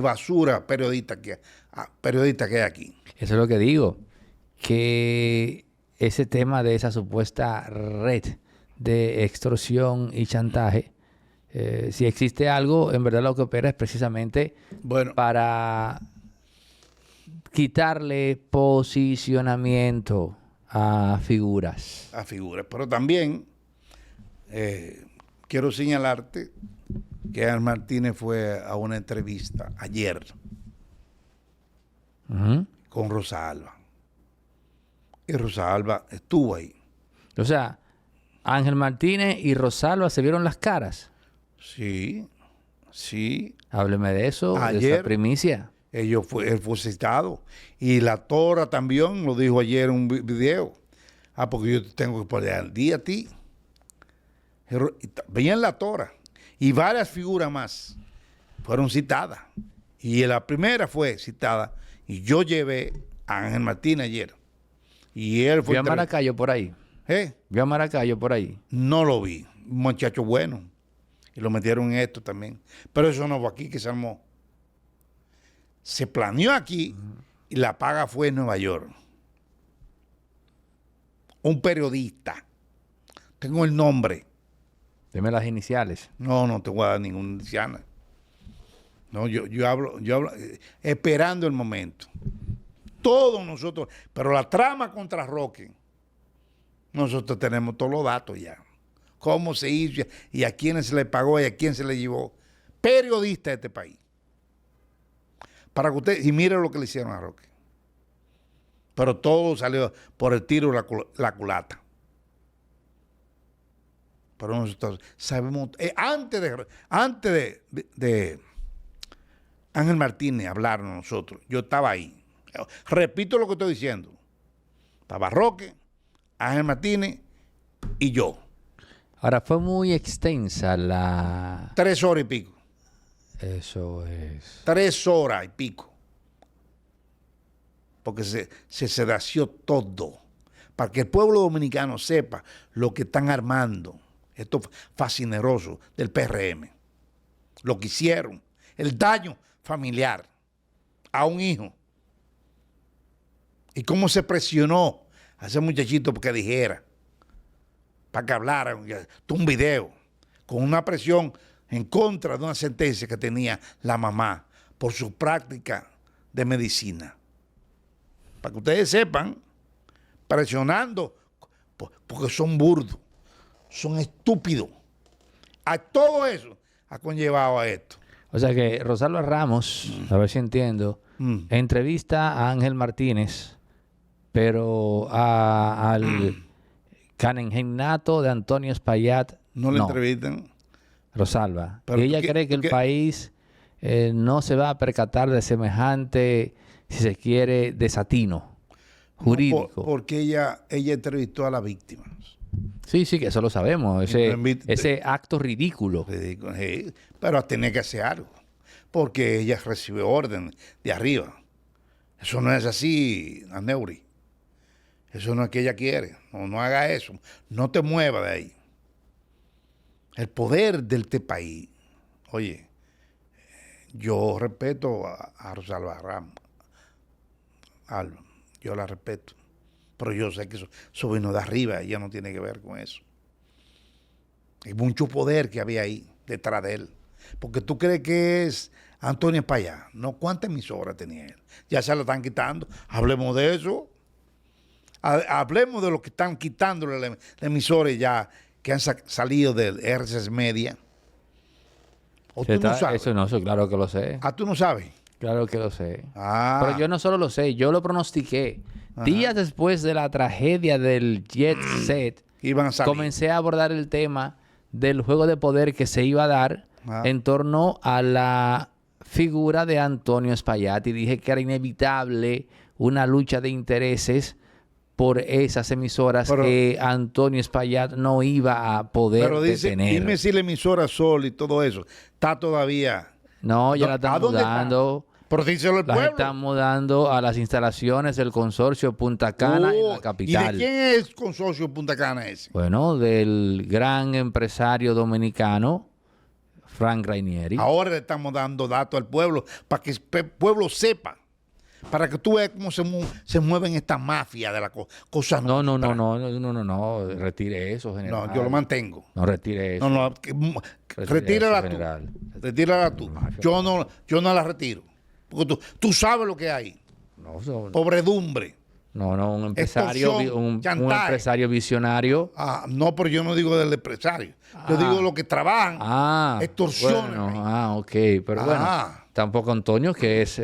Speaker 1: basura periodista que hay aquí.
Speaker 2: Eso es lo que digo, que ese tema de esa supuesta red de extorsión y chantaje, si existe algo, en verdad lo que opera es precisamente para quitarle posicionamiento a figuras.
Speaker 1: Pero también quiero señalarte que Ángel Martínez fue a una entrevista ayer con Rosalba. Y Rosalba estuvo ahí.
Speaker 2: O sea, Ángel Martínez y Rosalba se vieron las caras.
Speaker 1: Sí.
Speaker 2: Hábleme de eso,
Speaker 1: ayer,
Speaker 2: de esa primicia.
Speaker 1: Él fue citado. Y la Tora también lo dijo ayer en un video. Porque yo te tengo que poner al día a ti. Veían la Tora. Y varias figuras más fueron citadas. Y la primera fue citada. Y yo llevé a Ángel Martínez ayer. Y él fue...
Speaker 2: ¿Vio a Maracayo por ahí? ¿Vio a Maracayo por ahí?
Speaker 1: No lo vi. Un muchacho bueno. Y lo metieron en esto también. Pero eso no fue aquí que se armó. Se planeó aquí y la paga fue en Nueva York. Un periodista. Tengo el nombre.
Speaker 2: Deme las iniciales.
Speaker 1: No te voy a dar ninguna inicial. No, yo hablo esperando el momento. Todos nosotros, pero la trama contra Roque, nosotros tenemos todos los datos ya. Cómo se hizo y a quién se le pagó y a quién se le llevó. Periodista de este país. Para que usted, y mire lo que le hicieron a Roque. Pero todo salió por el tiro la culata. Pero nosotros sabemos, antes de Ángel Martínez hablar a nosotros, yo estaba ahí. Repito lo que estoy diciendo. Estaba Roque, Ángel Martínez y yo.
Speaker 2: Ahora, fue muy extensa la...
Speaker 1: 3 horas y pico.
Speaker 2: Eso es...
Speaker 1: 3 horas y pico. Porque se sedació todo. Para que el pueblo dominicano sepa lo que están armando estos fascinerosos del PRM. Lo que hicieron. El daño familiar a un hijo. Y cómo se presionó a ese muchachito para que dijera, para que hablara, un video, con una presión en contra de una sentencia que tenía la mamá por su práctica de medicina. Para que ustedes sepan, presionando, porque son burdos, son estúpidos. A todo eso ha conllevado a esto.
Speaker 2: O sea que Rosalba Ramos, a ver si entiendo, entrevista a Ángel Martínez, pero al canengennato de Antonio Espaillat
Speaker 1: no le entrevistan.
Speaker 2: Rosalba.
Speaker 1: Pero
Speaker 2: y ella cree que el país no se va a percatar de semejante, si se quiere, desatino. jurídico.
Speaker 1: Porque ella entrevistó a las víctimas.
Speaker 2: Sí, sí, que eso lo sabemos. Ese acto ridículo.
Speaker 1: Ridículo, sí, pero tiene que hacer algo. Porque ella recibe orden de arriba. Eso no es así, Aneuri. Eso no es que ella quiere. No haga eso. No te muevas de ahí. El poder de este país. Oye, yo respeto a Rosalba Ramos. Alba, yo la respeto. Pero yo sé que eso vino de arriba. Ella no tiene que ver con eso. Hay mucho poder que había ahí, detrás de él. Porque tú crees que es Antonio Payá. No, ¿cuántas emisoras tenía él? Ya se lo están quitando. Hablemos de eso. Hablemos de lo que están quitándole las emisoras ya que han salido del RCS Media. ¿O tú no sabes?
Speaker 2: Eso claro que lo sé.
Speaker 1: Ah, ¿tú no sabes?
Speaker 2: Claro que lo sé.
Speaker 1: Ah.
Speaker 2: Pero yo no solo lo sé, yo lo pronostiqué.
Speaker 1: Ajá.
Speaker 2: Días después de la tragedia del Jet Set,
Speaker 1: Iban a salir.
Speaker 2: comencé a abordar el tema del juego de poder que se iba a dar en torno a la figura de Antonio Espaillat, y dije que era inevitable una lucha de intereses por esas emisoras que Antonio Espaillat no iba a poder detener.
Speaker 1: Dime si la emisora Sol y todo eso está todavía.
Speaker 2: No, ya la están mudando.
Speaker 1: Pero díselo al pueblo.
Speaker 2: La están mudando a las instalaciones del consorcio Punta Cana en la capital.
Speaker 1: ¿Y de quién es el consorcio Punta Cana ese?
Speaker 2: Bueno, del gran empresario dominicano Frank Rainieri.
Speaker 1: Ahora le estamos dando datos al pueblo para que el pueblo sepa, para que tú veas cómo se mueven estas mafias de la cosa.
Speaker 2: No, retire eso, general.
Speaker 1: No, yo lo mantengo.
Speaker 2: No retire eso.
Speaker 1: Retírala tú. Retírala tú. Yo no la retiro. Porque tú sabes lo que hay. Pobredumbre.
Speaker 2: Un empresario, un empresario visionario.
Speaker 1: No, pero yo no digo del empresario. Yo digo de los que trabajan. Extorsiones.
Speaker 2: Bueno, ok. Pero bueno, tampoco Antonio, que es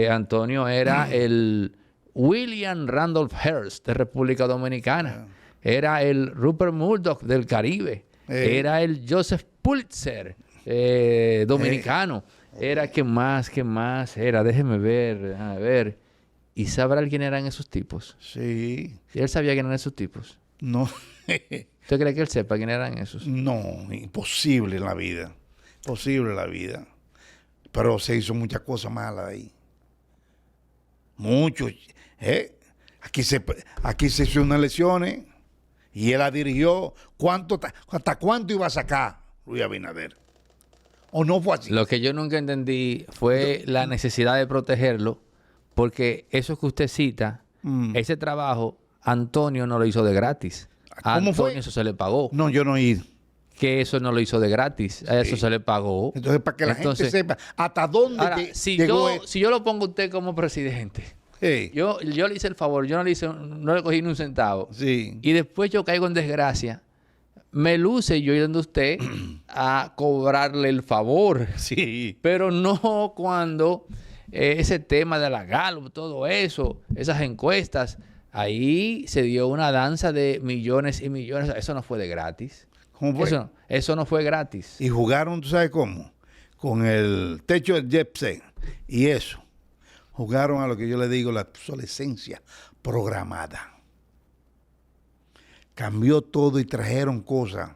Speaker 2: Antonio era el William Randolph Hearst de República Dominicana. Era el Rupert Murdoch del Caribe. Era el Joseph Pulitzer dominicano. Era ¿qué más era? Déjeme ver, a ver. ¿Y sabrá quién eran esos tipos?
Speaker 1: Sí.
Speaker 2: ¿Y él sabía quién eran esos tipos?
Speaker 1: No.
Speaker 2: ¿Usted cree que él sepa quién eran esos?
Speaker 1: No, imposible en la vida. Imposible en la vida. Pero se hizo muchas cosas malas ahí. Mucho. Aquí se hizo unas elecciones y él la dirigió. ¿Hasta cuánto iba a sacar Luis Abinader? ¿O no fue así?
Speaker 2: Lo que yo nunca entendí fue la necesidad de protegerlo, porque eso que usted cita, ese trabajo, Antonio no lo hizo de gratis. A Antonio eso se le pagó.
Speaker 1: No, yo no he ido.
Speaker 2: Que eso no lo hizo de gratis. A eso se le pagó.
Speaker 1: Entonces, para que la gente sepa hasta dónde llegó
Speaker 2: si yo lo pongo a usted como presidente, yo le hice el favor, yo no le cogí ni un centavo.
Speaker 1: Sí.
Speaker 2: Y después yo caigo en desgracia. Me luce yo yendo a usted a cobrarle el favor.
Speaker 1: Sí.
Speaker 2: Pero no cuando ese tema de la Gallup, todo eso, esas encuestas, ahí se dio una danza de millones y millones. Eso no fue de gratis.
Speaker 1: ¿Cómo fue?
Speaker 2: Eso no fue gratis.
Speaker 1: Y jugaron, ¿tú sabes cómo? Con el techo del jet set y eso. Jugaron a lo que yo le digo la obsolescencia programada. Cambió todo y trajeron cosas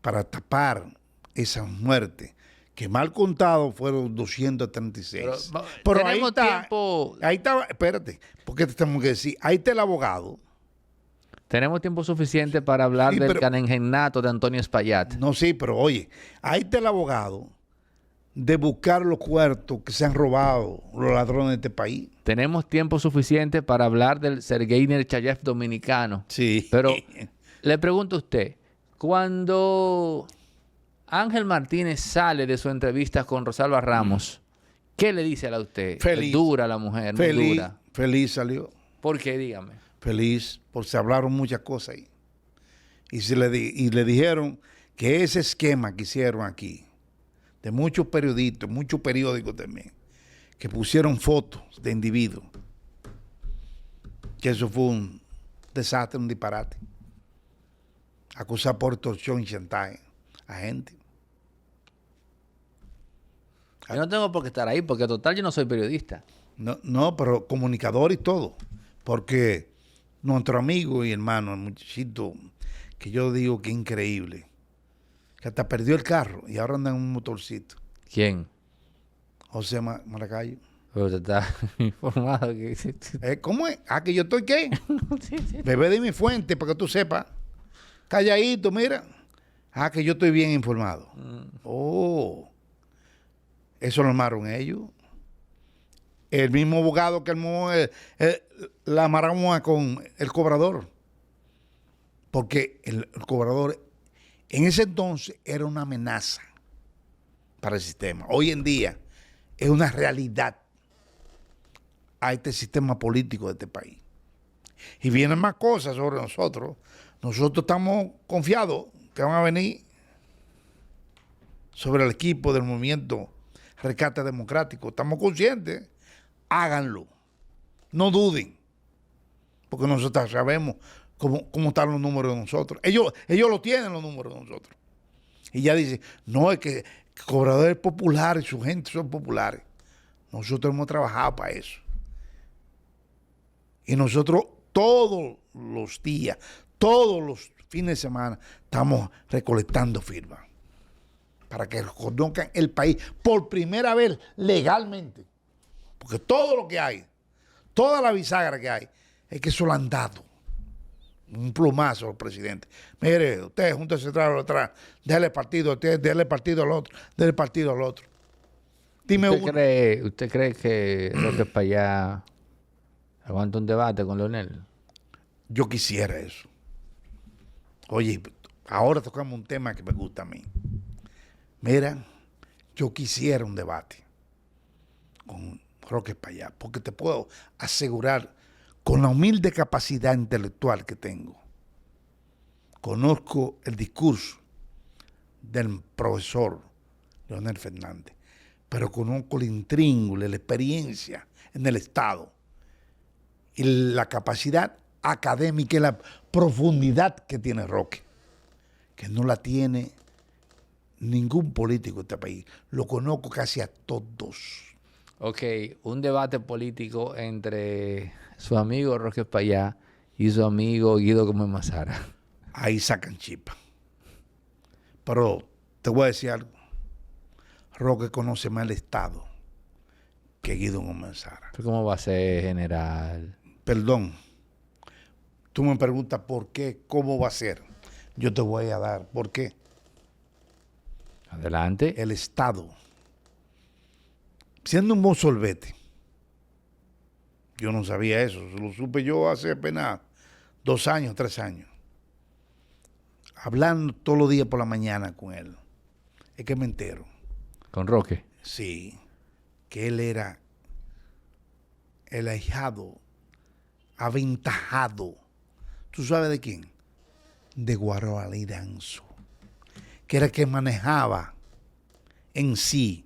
Speaker 1: para tapar esa muerte, que mal contado fueron 236. Pero ahí está,
Speaker 2: tiempo.
Speaker 1: Ahí está, espérate, porque te tenemos que decir, ahí está el abogado.
Speaker 2: Tenemos tiempo suficiente para hablar del canengenato de Antonio Espaillat.
Speaker 1: No, sí, pero oye, ahí está el abogado de buscar los cuartos que se han robado los ladrones de este país.
Speaker 2: Tenemos tiempo suficiente para hablar del Sergei Nechayev dominicano.
Speaker 1: Sí.
Speaker 2: Pero le pregunto a usted, cuando Ángel Martínez sale de su entrevista con Rosalba Ramos, ¿qué le dice a usted?
Speaker 1: Feliz.
Speaker 2: Es dura la mujer, muy dura.
Speaker 1: Feliz salió.
Speaker 2: ¿Por qué? Dígame.
Speaker 1: Feliz, porque se hablaron muchas cosas ahí. Y le dijeron que ese esquema que hicieron aquí, de muchos periodistas, muchos periódicos también, que pusieron fotos de individuos, que eso fue un desastre, un disparate. Acusar por extorsión y chantaje a gente.
Speaker 2: Yo no tengo por qué estar ahí, porque total yo no soy periodista.
Speaker 1: No, no, pero comunicador y todo. Porque nuestro amigo y hermano, el muchachito, que yo digo que increíble, que hasta perdió el carro y ahora anda en un motorcito.
Speaker 2: ¿Quién?
Speaker 1: José Maracayo.
Speaker 2: Pero usted está informado que...
Speaker 1: ¿Cómo es? Ah, que yo estoy qué.
Speaker 2: Sí, sí.
Speaker 1: Bebé de mi fuente para que tú sepas. Calladito, mira. Ah, que yo estoy bien informado. Oh. Eso lo armaron ellos. El mismo abogado que armó la maramoa con el cobrador. Porque el cobrador en ese entonces era una amenaza para el sistema. Hoy en día es una realidad a este sistema político de este país. Y vienen más cosas sobre nosotros. Nosotros estamos confiados que van a venir sobre el equipo del movimiento Rescate Democrático. Estamos conscientes. Háganlo. No duden. Porque nosotros sabemos cómo están los números de nosotros. Ellos lo tienen, los números de nosotros. Y ya dicen, no, es que cobradores populares, su gente son populares. Nosotros hemos trabajado para eso. Y nosotros todos los días, todos los fines de semana, estamos recolectando firmas para que reconozcan el país por primera vez legalmente. Porque todo lo que hay, toda la bisagra que hay, es que eso lo han dado. Un plumazo al presidente. Mire, usted júntese atrás, déle partido, déle partido al otro, déle partido al otro. Dime
Speaker 2: ¿Usted cree que Roque Payá aguanta un debate con Leonel?
Speaker 1: Yo quisiera eso. Oye, ahora tocamos un tema que me gusta a mí. Mira, yo quisiera un debate con Roque Payá, porque te puedo asegurar, con la humilde capacidad intelectual que tengo, conozco el discurso del profesor Leonel Fernández, pero conozco el intríngulis, la experiencia en el Estado y la capacidad académica y la profundidad que tiene Roque, que no la tiene ningún político de este país. Lo conozco casi a todos.
Speaker 2: Ok, un debate político entre su amigo Roque Payá y su amigo Guido Gómez Mazara.
Speaker 1: Ahí sacan chispa. Pero te voy a decir algo. Roque conoce más el Estado que Guido Gómez Mazara.
Speaker 2: ¿Pero cómo va a ser, general?
Speaker 1: Perdón. Tú me preguntas por qué, cómo va a ser. Yo te voy a dar por qué.
Speaker 2: Adelante.
Speaker 1: El Estado, siendo un mozalbete, yo no sabía eso, lo supe yo hace apenas 2 años, 3 años, hablando todos los días por la mañana con él, es que me entero.
Speaker 2: ¿Con Roque?
Speaker 1: Sí, que él era el ahijado, aventajado. ¿Tú sabes de quién? De Guaroa Liranzo, que era el que manejaba en sí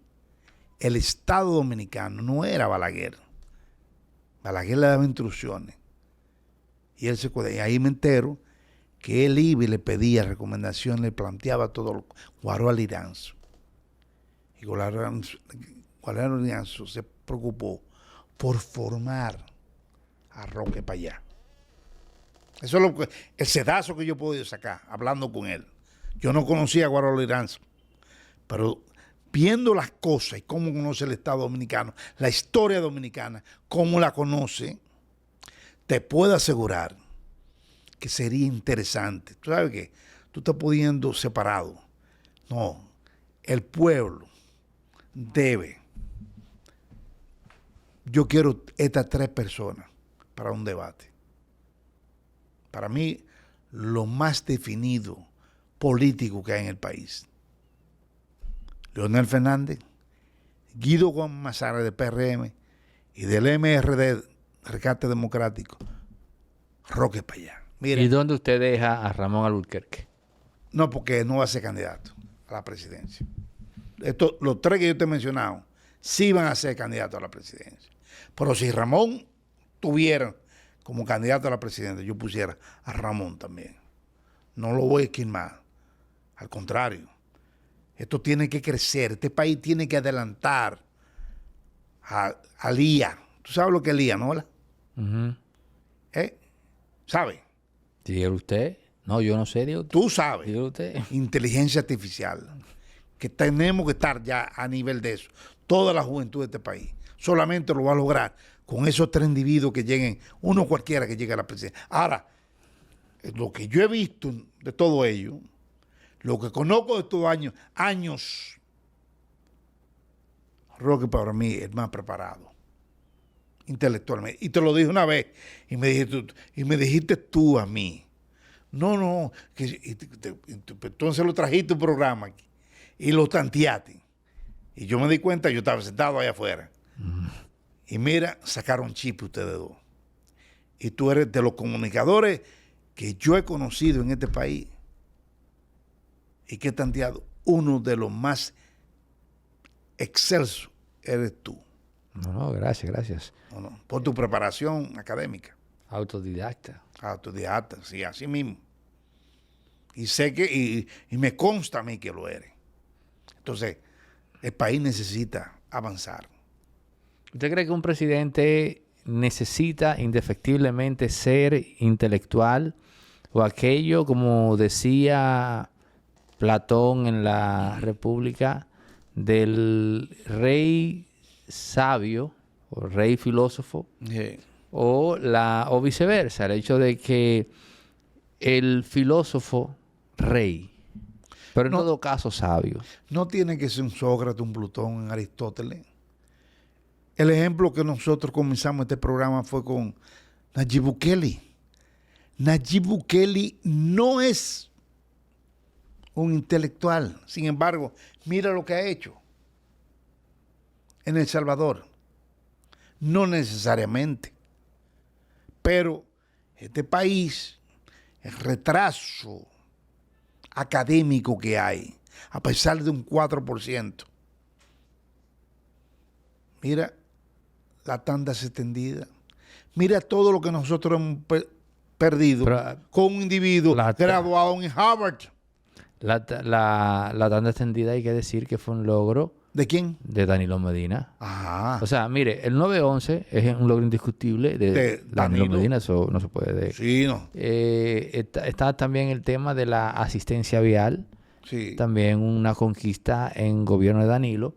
Speaker 1: el Estado Dominicano. No era Balaguer. Balaguer le daba instrucciones. Y él y ahí me entero que él iba y le pedía recomendaciones, le planteaba todo Guaroa Liranzo. Y Guaroa Liranzo se preocupó por formar a Roque Payá. Eso es el sedazo que yo he podido sacar hablando con él. Yo no conocía a Guaroa Liranzo, pero viendo las cosas y cómo conoce el Estado Dominicano, la historia dominicana, cómo la conoce, te puedo asegurar que sería interesante. ¿Tú sabes qué? Tú estás pudiendo separado. No, el pueblo debe. Yo quiero estas 3 personas para un debate. Para mí, lo más definido político que hay en el país. Leonel Fernández, Guido Gómez Mazara de PRM y del MRD, Rescate Democrático, Roque Payá. Mira,
Speaker 2: ¿Y dónde usted deja a Ramón Alburquerque?
Speaker 1: no, porque no va a ser candidato a la presidencia. Los 3 que yo te he mencionado, sí van a ser candidatos a la presidencia. Pero si Ramón tuviera como candidato a la presidencia, yo pusiera a Ramón también. No lo voy a esquimar. Al contrario, Esto tiene que crecer. Este país tiene que adelantar al IA. ¿Tú sabes lo que es el IA, no?
Speaker 2: Ujú.
Speaker 1: ¿Sabes?
Speaker 2: ¿Dígalo usted? No, yo no sé, dígalo usted.
Speaker 1: Tú sabes.
Speaker 2: Dígalo usted.
Speaker 1: Inteligencia artificial. Que tenemos que estar ya a nivel de eso. Toda la juventud de este país. Solamente lo va a lograr con esos 3 individuos que lleguen, uno cualquiera que llegue a la presidencia. Ahora, lo que yo he visto de todo ello, lo que conozco de estos años, Roque para mí es más preparado intelectualmente. Y te lo dije una vez y me dijiste tú a mí. No, entonces lo trajiste un programa aquí y lo tanteaste. Y yo me di cuenta, yo estaba sentado allá afuera. Y mira, sacaron chip ustedes dos. Y tú eres de los comunicadores que yo he conocido en este país y que he tanteado, uno de los más excelsos eres tú.
Speaker 2: No, gracias.
Speaker 1: ¿No? Por tu preparación académica.
Speaker 2: Autodidacta.
Speaker 1: Autodidacta, sí, así mismo. Y sé que, y me consta a mí que lo eres. Entonces, el país necesita avanzar.
Speaker 2: ¿Usted cree que un presidente necesita indefectiblemente ser intelectual o aquello, como decía Platón en la República, del rey sabio o rey filósofo,
Speaker 1: Sí.
Speaker 2: o viceversa, el hecho de que el filósofo rey, pero en
Speaker 1: No.
Speaker 2: todo caso sabio?
Speaker 1: No tiene que ser un Sócrates, un Plutón, un Aristóteles. El ejemplo que nosotros comenzamos este programa fue con Nayib Bukele. Nayib Bukele no es un intelectual. Sin embargo, mira lo que ha hecho en El Salvador. No necesariamente. Pero este país, el retraso académico que hay, a pesar de un 4%, mira la tanda extendida. Mira todo lo que nosotros hemos perdido con un individuo graduado en Harvard.
Speaker 2: La tanda extendida, hay que decir que fue un logro
Speaker 1: ¿De quién?
Speaker 2: de Danilo Medina.
Speaker 1: Ajá.
Speaker 2: O sea, mire, el 9-11 es un logro indiscutible de Danilo Medina, eso no se puede...
Speaker 1: Sí, no.
Speaker 2: Está también el tema de la asistencia vial,
Speaker 1: Sí.
Speaker 2: también una conquista en gobierno de Danilo,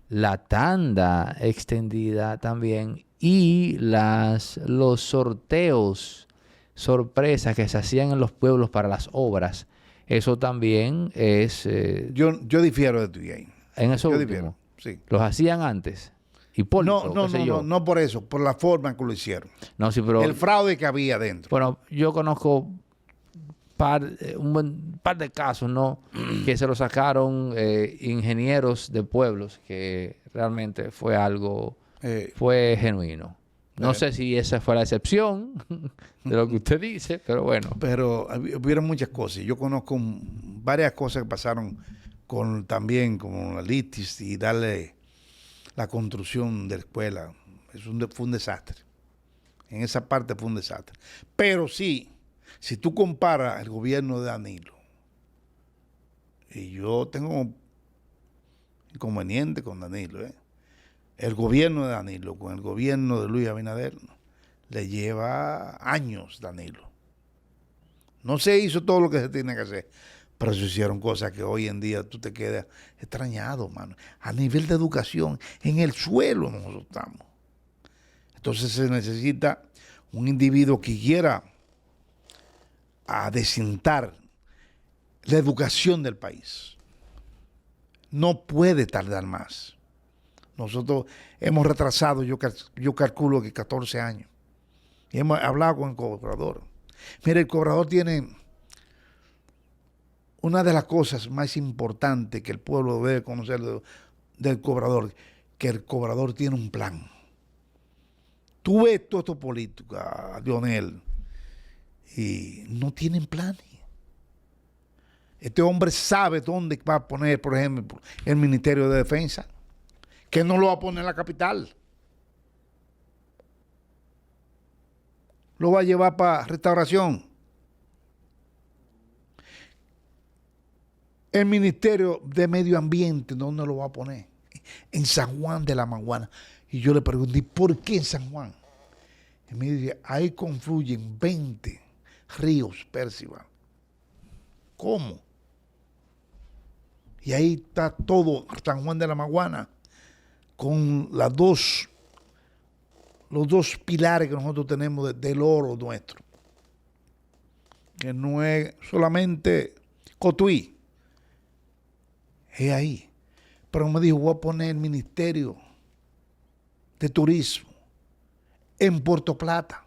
Speaker 2: la tanda extendida también y los sorteos sorpresas que se hacían en los pueblos para las obras. Eso también es...
Speaker 1: Yo difiero de tu game.
Speaker 2: En eso
Speaker 1: Yo
Speaker 2: último.
Speaker 1: difiero, sí.
Speaker 2: Los hacían antes. Hipólito,
Speaker 1: no por eso, por la forma que lo hicieron.
Speaker 2: No, sí, pero...
Speaker 1: El fraude que había dentro.
Speaker 2: Bueno, yo conozco un buen par de casos, ¿no? Que se lo sacaron ingenieros de pueblos, que realmente fue algo... fue genuino. No sé si esa fue la excepción de lo que usted dice, pero bueno.
Speaker 1: Pero hubieron muchas cosas. Yo conozco varias cosas que pasaron también con la litis y darle la construcción de la escuela. Fue un desastre. En esa parte fue un desastre. Pero sí, si tú comparas el gobierno de Danilo, y yo tengo inconveniente con Danilo, el gobierno de Danilo con el gobierno de Luis Abinader le lleva años Danilo. No se hizo todo lo que se tiene que hacer, pero se hicieron cosas que hoy en día tú te quedas extrañado, mano. A nivel de educación, en el suelo nosotros estamos. Entonces se necesita un individuo que quiera adecentar la educación del país. No puede tardar más. Nosotros hemos retrasado, yo calculo que 14 años. Y hemos hablado con el cobrador. Mira, el cobrador tiene una de las cosas más importantes que el pueblo debe conocer del cobrador, que el cobrador tiene un plan. Tú ves todos estos políticos, a Lionel, y no tienen planes. Este hombre sabe dónde va a poner, por ejemplo, el Ministerio de Defensa, que no lo va a poner en la capital. Lo va a llevar para restauración. El Ministerio de Medio Ambiente, ¿dónde lo va a poner? En San Juan de la Maguana. Y yo le pregunté, ¿por qué en San Juan? Y me dice, ahí confluyen 20 ríos, Percival. ¿Cómo? Y ahí está todo San Juan de la Maguana, con los dos pilares que nosotros tenemos del oro nuestro. Que no es solamente Cotuí, es ahí. Pero me dijo, voy a poner el Ministerio de Turismo en Puerto Plata.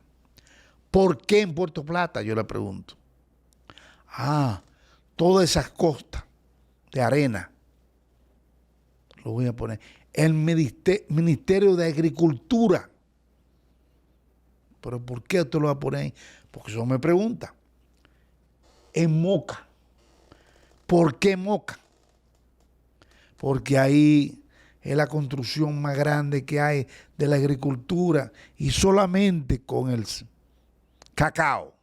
Speaker 1: ¿Por qué en Puerto Plata? Yo le pregunto. Todas esas costas de arena lo voy a poner. El Ministerio de Agricultura. ¿Pero por qué usted lo va a poner ahí? Porque eso me pregunta. En Moca. ¿Por qué Moca? Porque ahí es la construcción más grande que hay de la agricultura y solamente con el cacao,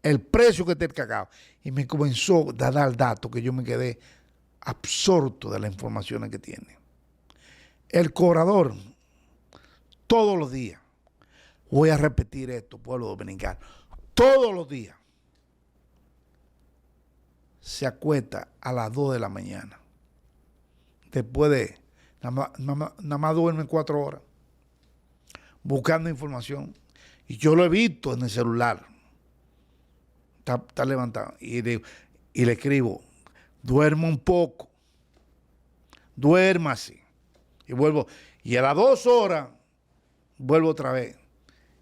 Speaker 1: el precio que está el cacao. Y me comenzó a dar datos que yo me quedé absorto de las informaciones que tiene. El cobrador, todos los días, voy a repetir esto, pueblo dominicano, todos los días se acuesta a las 2 de la mañana. Después de, nada más duerme 4 horas, buscando información. Y yo lo he visto en el celular. Está levantado. Y le escribo, duerma un poco, duérmase. Y vuelvo. Y a las 2 horas, vuelvo otra vez.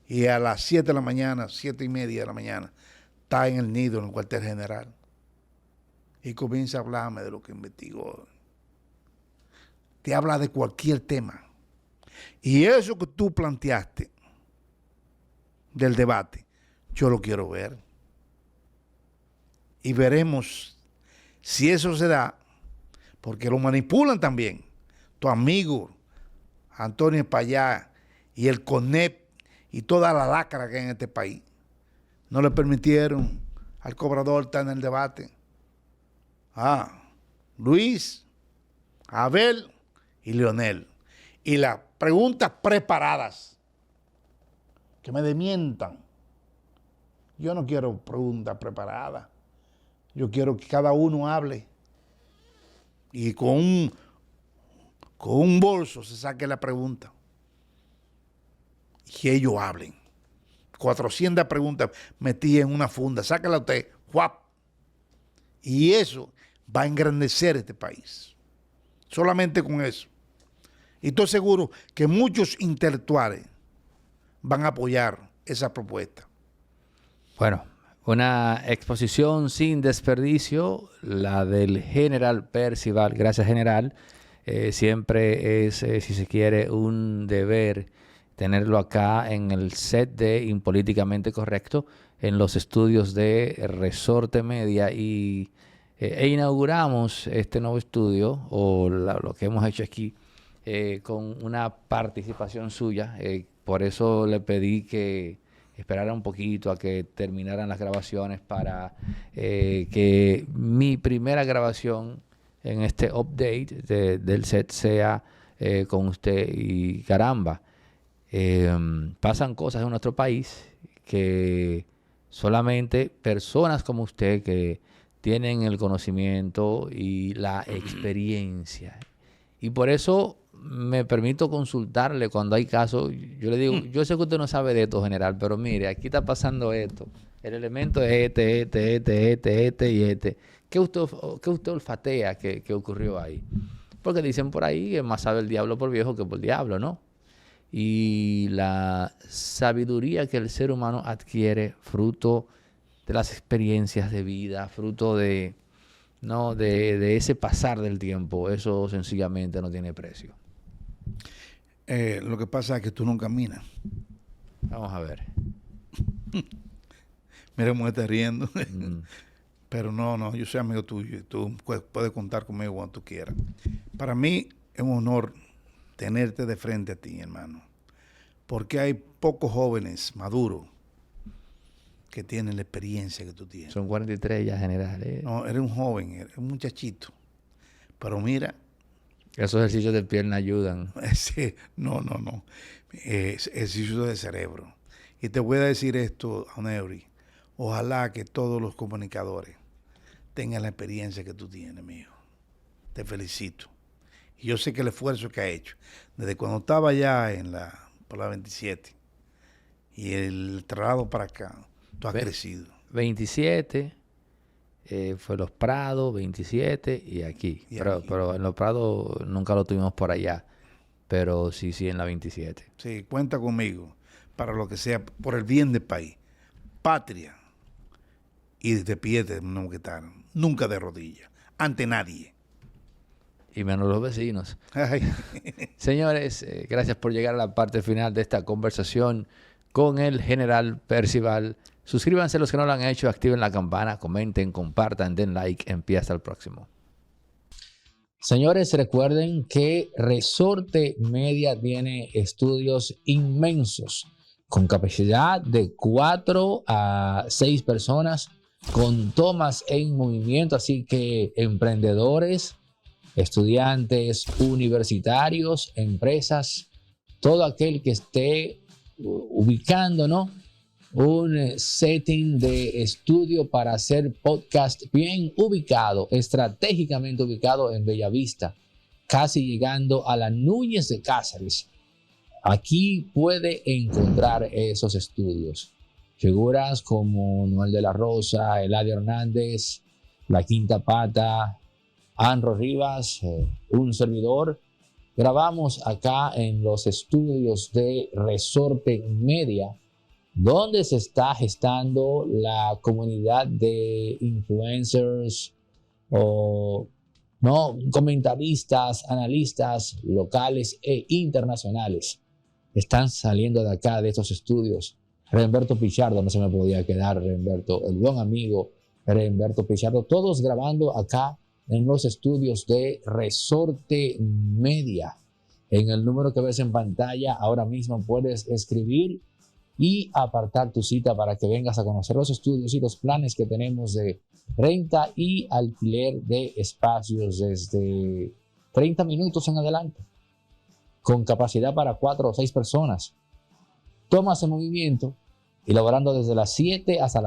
Speaker 1: Y a las 7 de la mañana, 7:30 de la mañana, está en el nido, en el cuartel general. Y comienza a hablarme de lo que investigó. Te habla de cualquier tema. Y eso que tú planteaste del debate, yo lo quiero ver. Y veremos si eso se da, porque lo manipulan también. Tu amigo Antonio Espaillá y el CONEP y toda la lacra que hay en este país no le permitieron al cobrador estar en el debate. Luis, Abel y Leonel. Y las preguntas preparadas que me desmientan. Yo no quiero preguntas preparadas. Yo quiero que cada uno hable y con un bolso se saque la pregunta y que ellos hablen. 400 preguntas metidas en una funda. Sácala usted. ¡Guap! Y eso va a engrandecer este país. Solamente con eso. Y estoy seguro que muchos intelectuales van a apoyar esa propuesta.
Speaker 2: Bueno, una exposición sin desperdicio, la del general Percival. Gracias, general. Siempre es, si se quiere, un deber tenerlo acá en el set de Impolíticamente Correcto, en los estudios de Resorte Media, y inauguramos este nuevo estudio, o lo que hemos hecho aquí, con una participación suya. Por eso le pedí que esperara un poquito a que terminaran las grabaciones para que mi primera grabación en este update del set sea con usted. Y caramba, pasan cosas en nuestro país que solamente personas como usted, que tienen el conocimiento y la experiencia, y por eso me permito consultarle cuando hay casos. Yo le digo, yo sé que usted no sabe de esto, general, pero mire, aquí está pasando esto. El elemento es este y este. ¿Qué usted olfatea que ocurrió ahí? Porque dicen por ahí que más sabe el diablo por viejo que por diablo, ¿no? Y la sabiduría que el ser humano adquiere fruto de las experiencias de vida, fruto de ese pasar del tiempo, eso sencillamente no tiene precio.
Speaker 1: Lo que pasa es que tú no caminas.
Speaker 2: Vamos a ver.
Speaker 1: Mira cómo me estás riendo. Pero no, yo soy amigo tuyo y tú puedes contar conmigo cuando tú quieras. Para mí es un honor tenerte de frente a ti, hermano, porque hay pocos jóvenes maduros que tiene la experiencia que tú tienes.
Speaker 2: Son 43 ya, general.
Speaker 1: No, eres un joven, eres un muchachito. Pero mira,
Speaker 2: Esos ejercicios de pierna ayudan.
Speaker 1: no. Es ejercicio de cerebro. Y te voy a decir esto, Neuri. Ojalá que todos los comunicadores tengan la experiencia que tú tienes, mijo. Te felicito. Y yo sé que el esfuerzo que ha hecho, desde cuando estaba allá por la 27 y el traslado para acá, tú has crecido.
Speaker 2: 27, fue Los Prados, 27 y aquí. Pero en Los Prados nunca lo tuvimos por allá. Pero sí, en la 27.
Speaker 1: Sí, cuenta conmigo para lo que sea, por el bien del país. Patria. Y de pie tenemos que estar, nunca de rodillas, ante nadie.
Speaker 2: Y menos los vecinos.
Speaker 1: Ay.
Speaker 2: Señores, gracias por llegar a la parte final de esta conversación con el general Percival. Suscríbanse los que no lo han hecho, activen la campana, comenten, compartan, den like. En pie, hasta el próximo. Señores, recuerden que Resorte Media tiene estudios inmensos con capacidad de 4 a 6 personas, con tomas en movimiento, así que emprendedores, estudiantes, universitarios, empresas, todo aquel que esté ubicando, ¿no?, un setting de estudio para hacer podcast bien ubicado, estratégicamente ubicado en Bellavista, casi llegando a la Núñez de Cáceres. Aquí puede encontrar esos estudios. Figuras como Noel de la Rosa, Eladio Hernández, La Quinta Pata, Anro Rivas, un servidor. Grabamos acá en los estudios de Resorte Media, donde se está gestando la comunidad de influencers o comentaristas, analistas locales e internacionales. Están saliendo de acá, de estos estudios. Remberto Pichardo, no se me podía quedar, Remberto, el buen amigo Remberto Pichardo, todos grabando acá en los estudios de Resorte Media. En el número que ves en pantalla ahora mismo puedes escribir y apartar tu cita para que vengas a conocer los estudios y los planes que tenemos de renta y alquiler de espacios desde 30 minutos en adelante, con capacidad para 4 o 6 personas. Tomas en movimiento, elaborando desde las 7 hasta las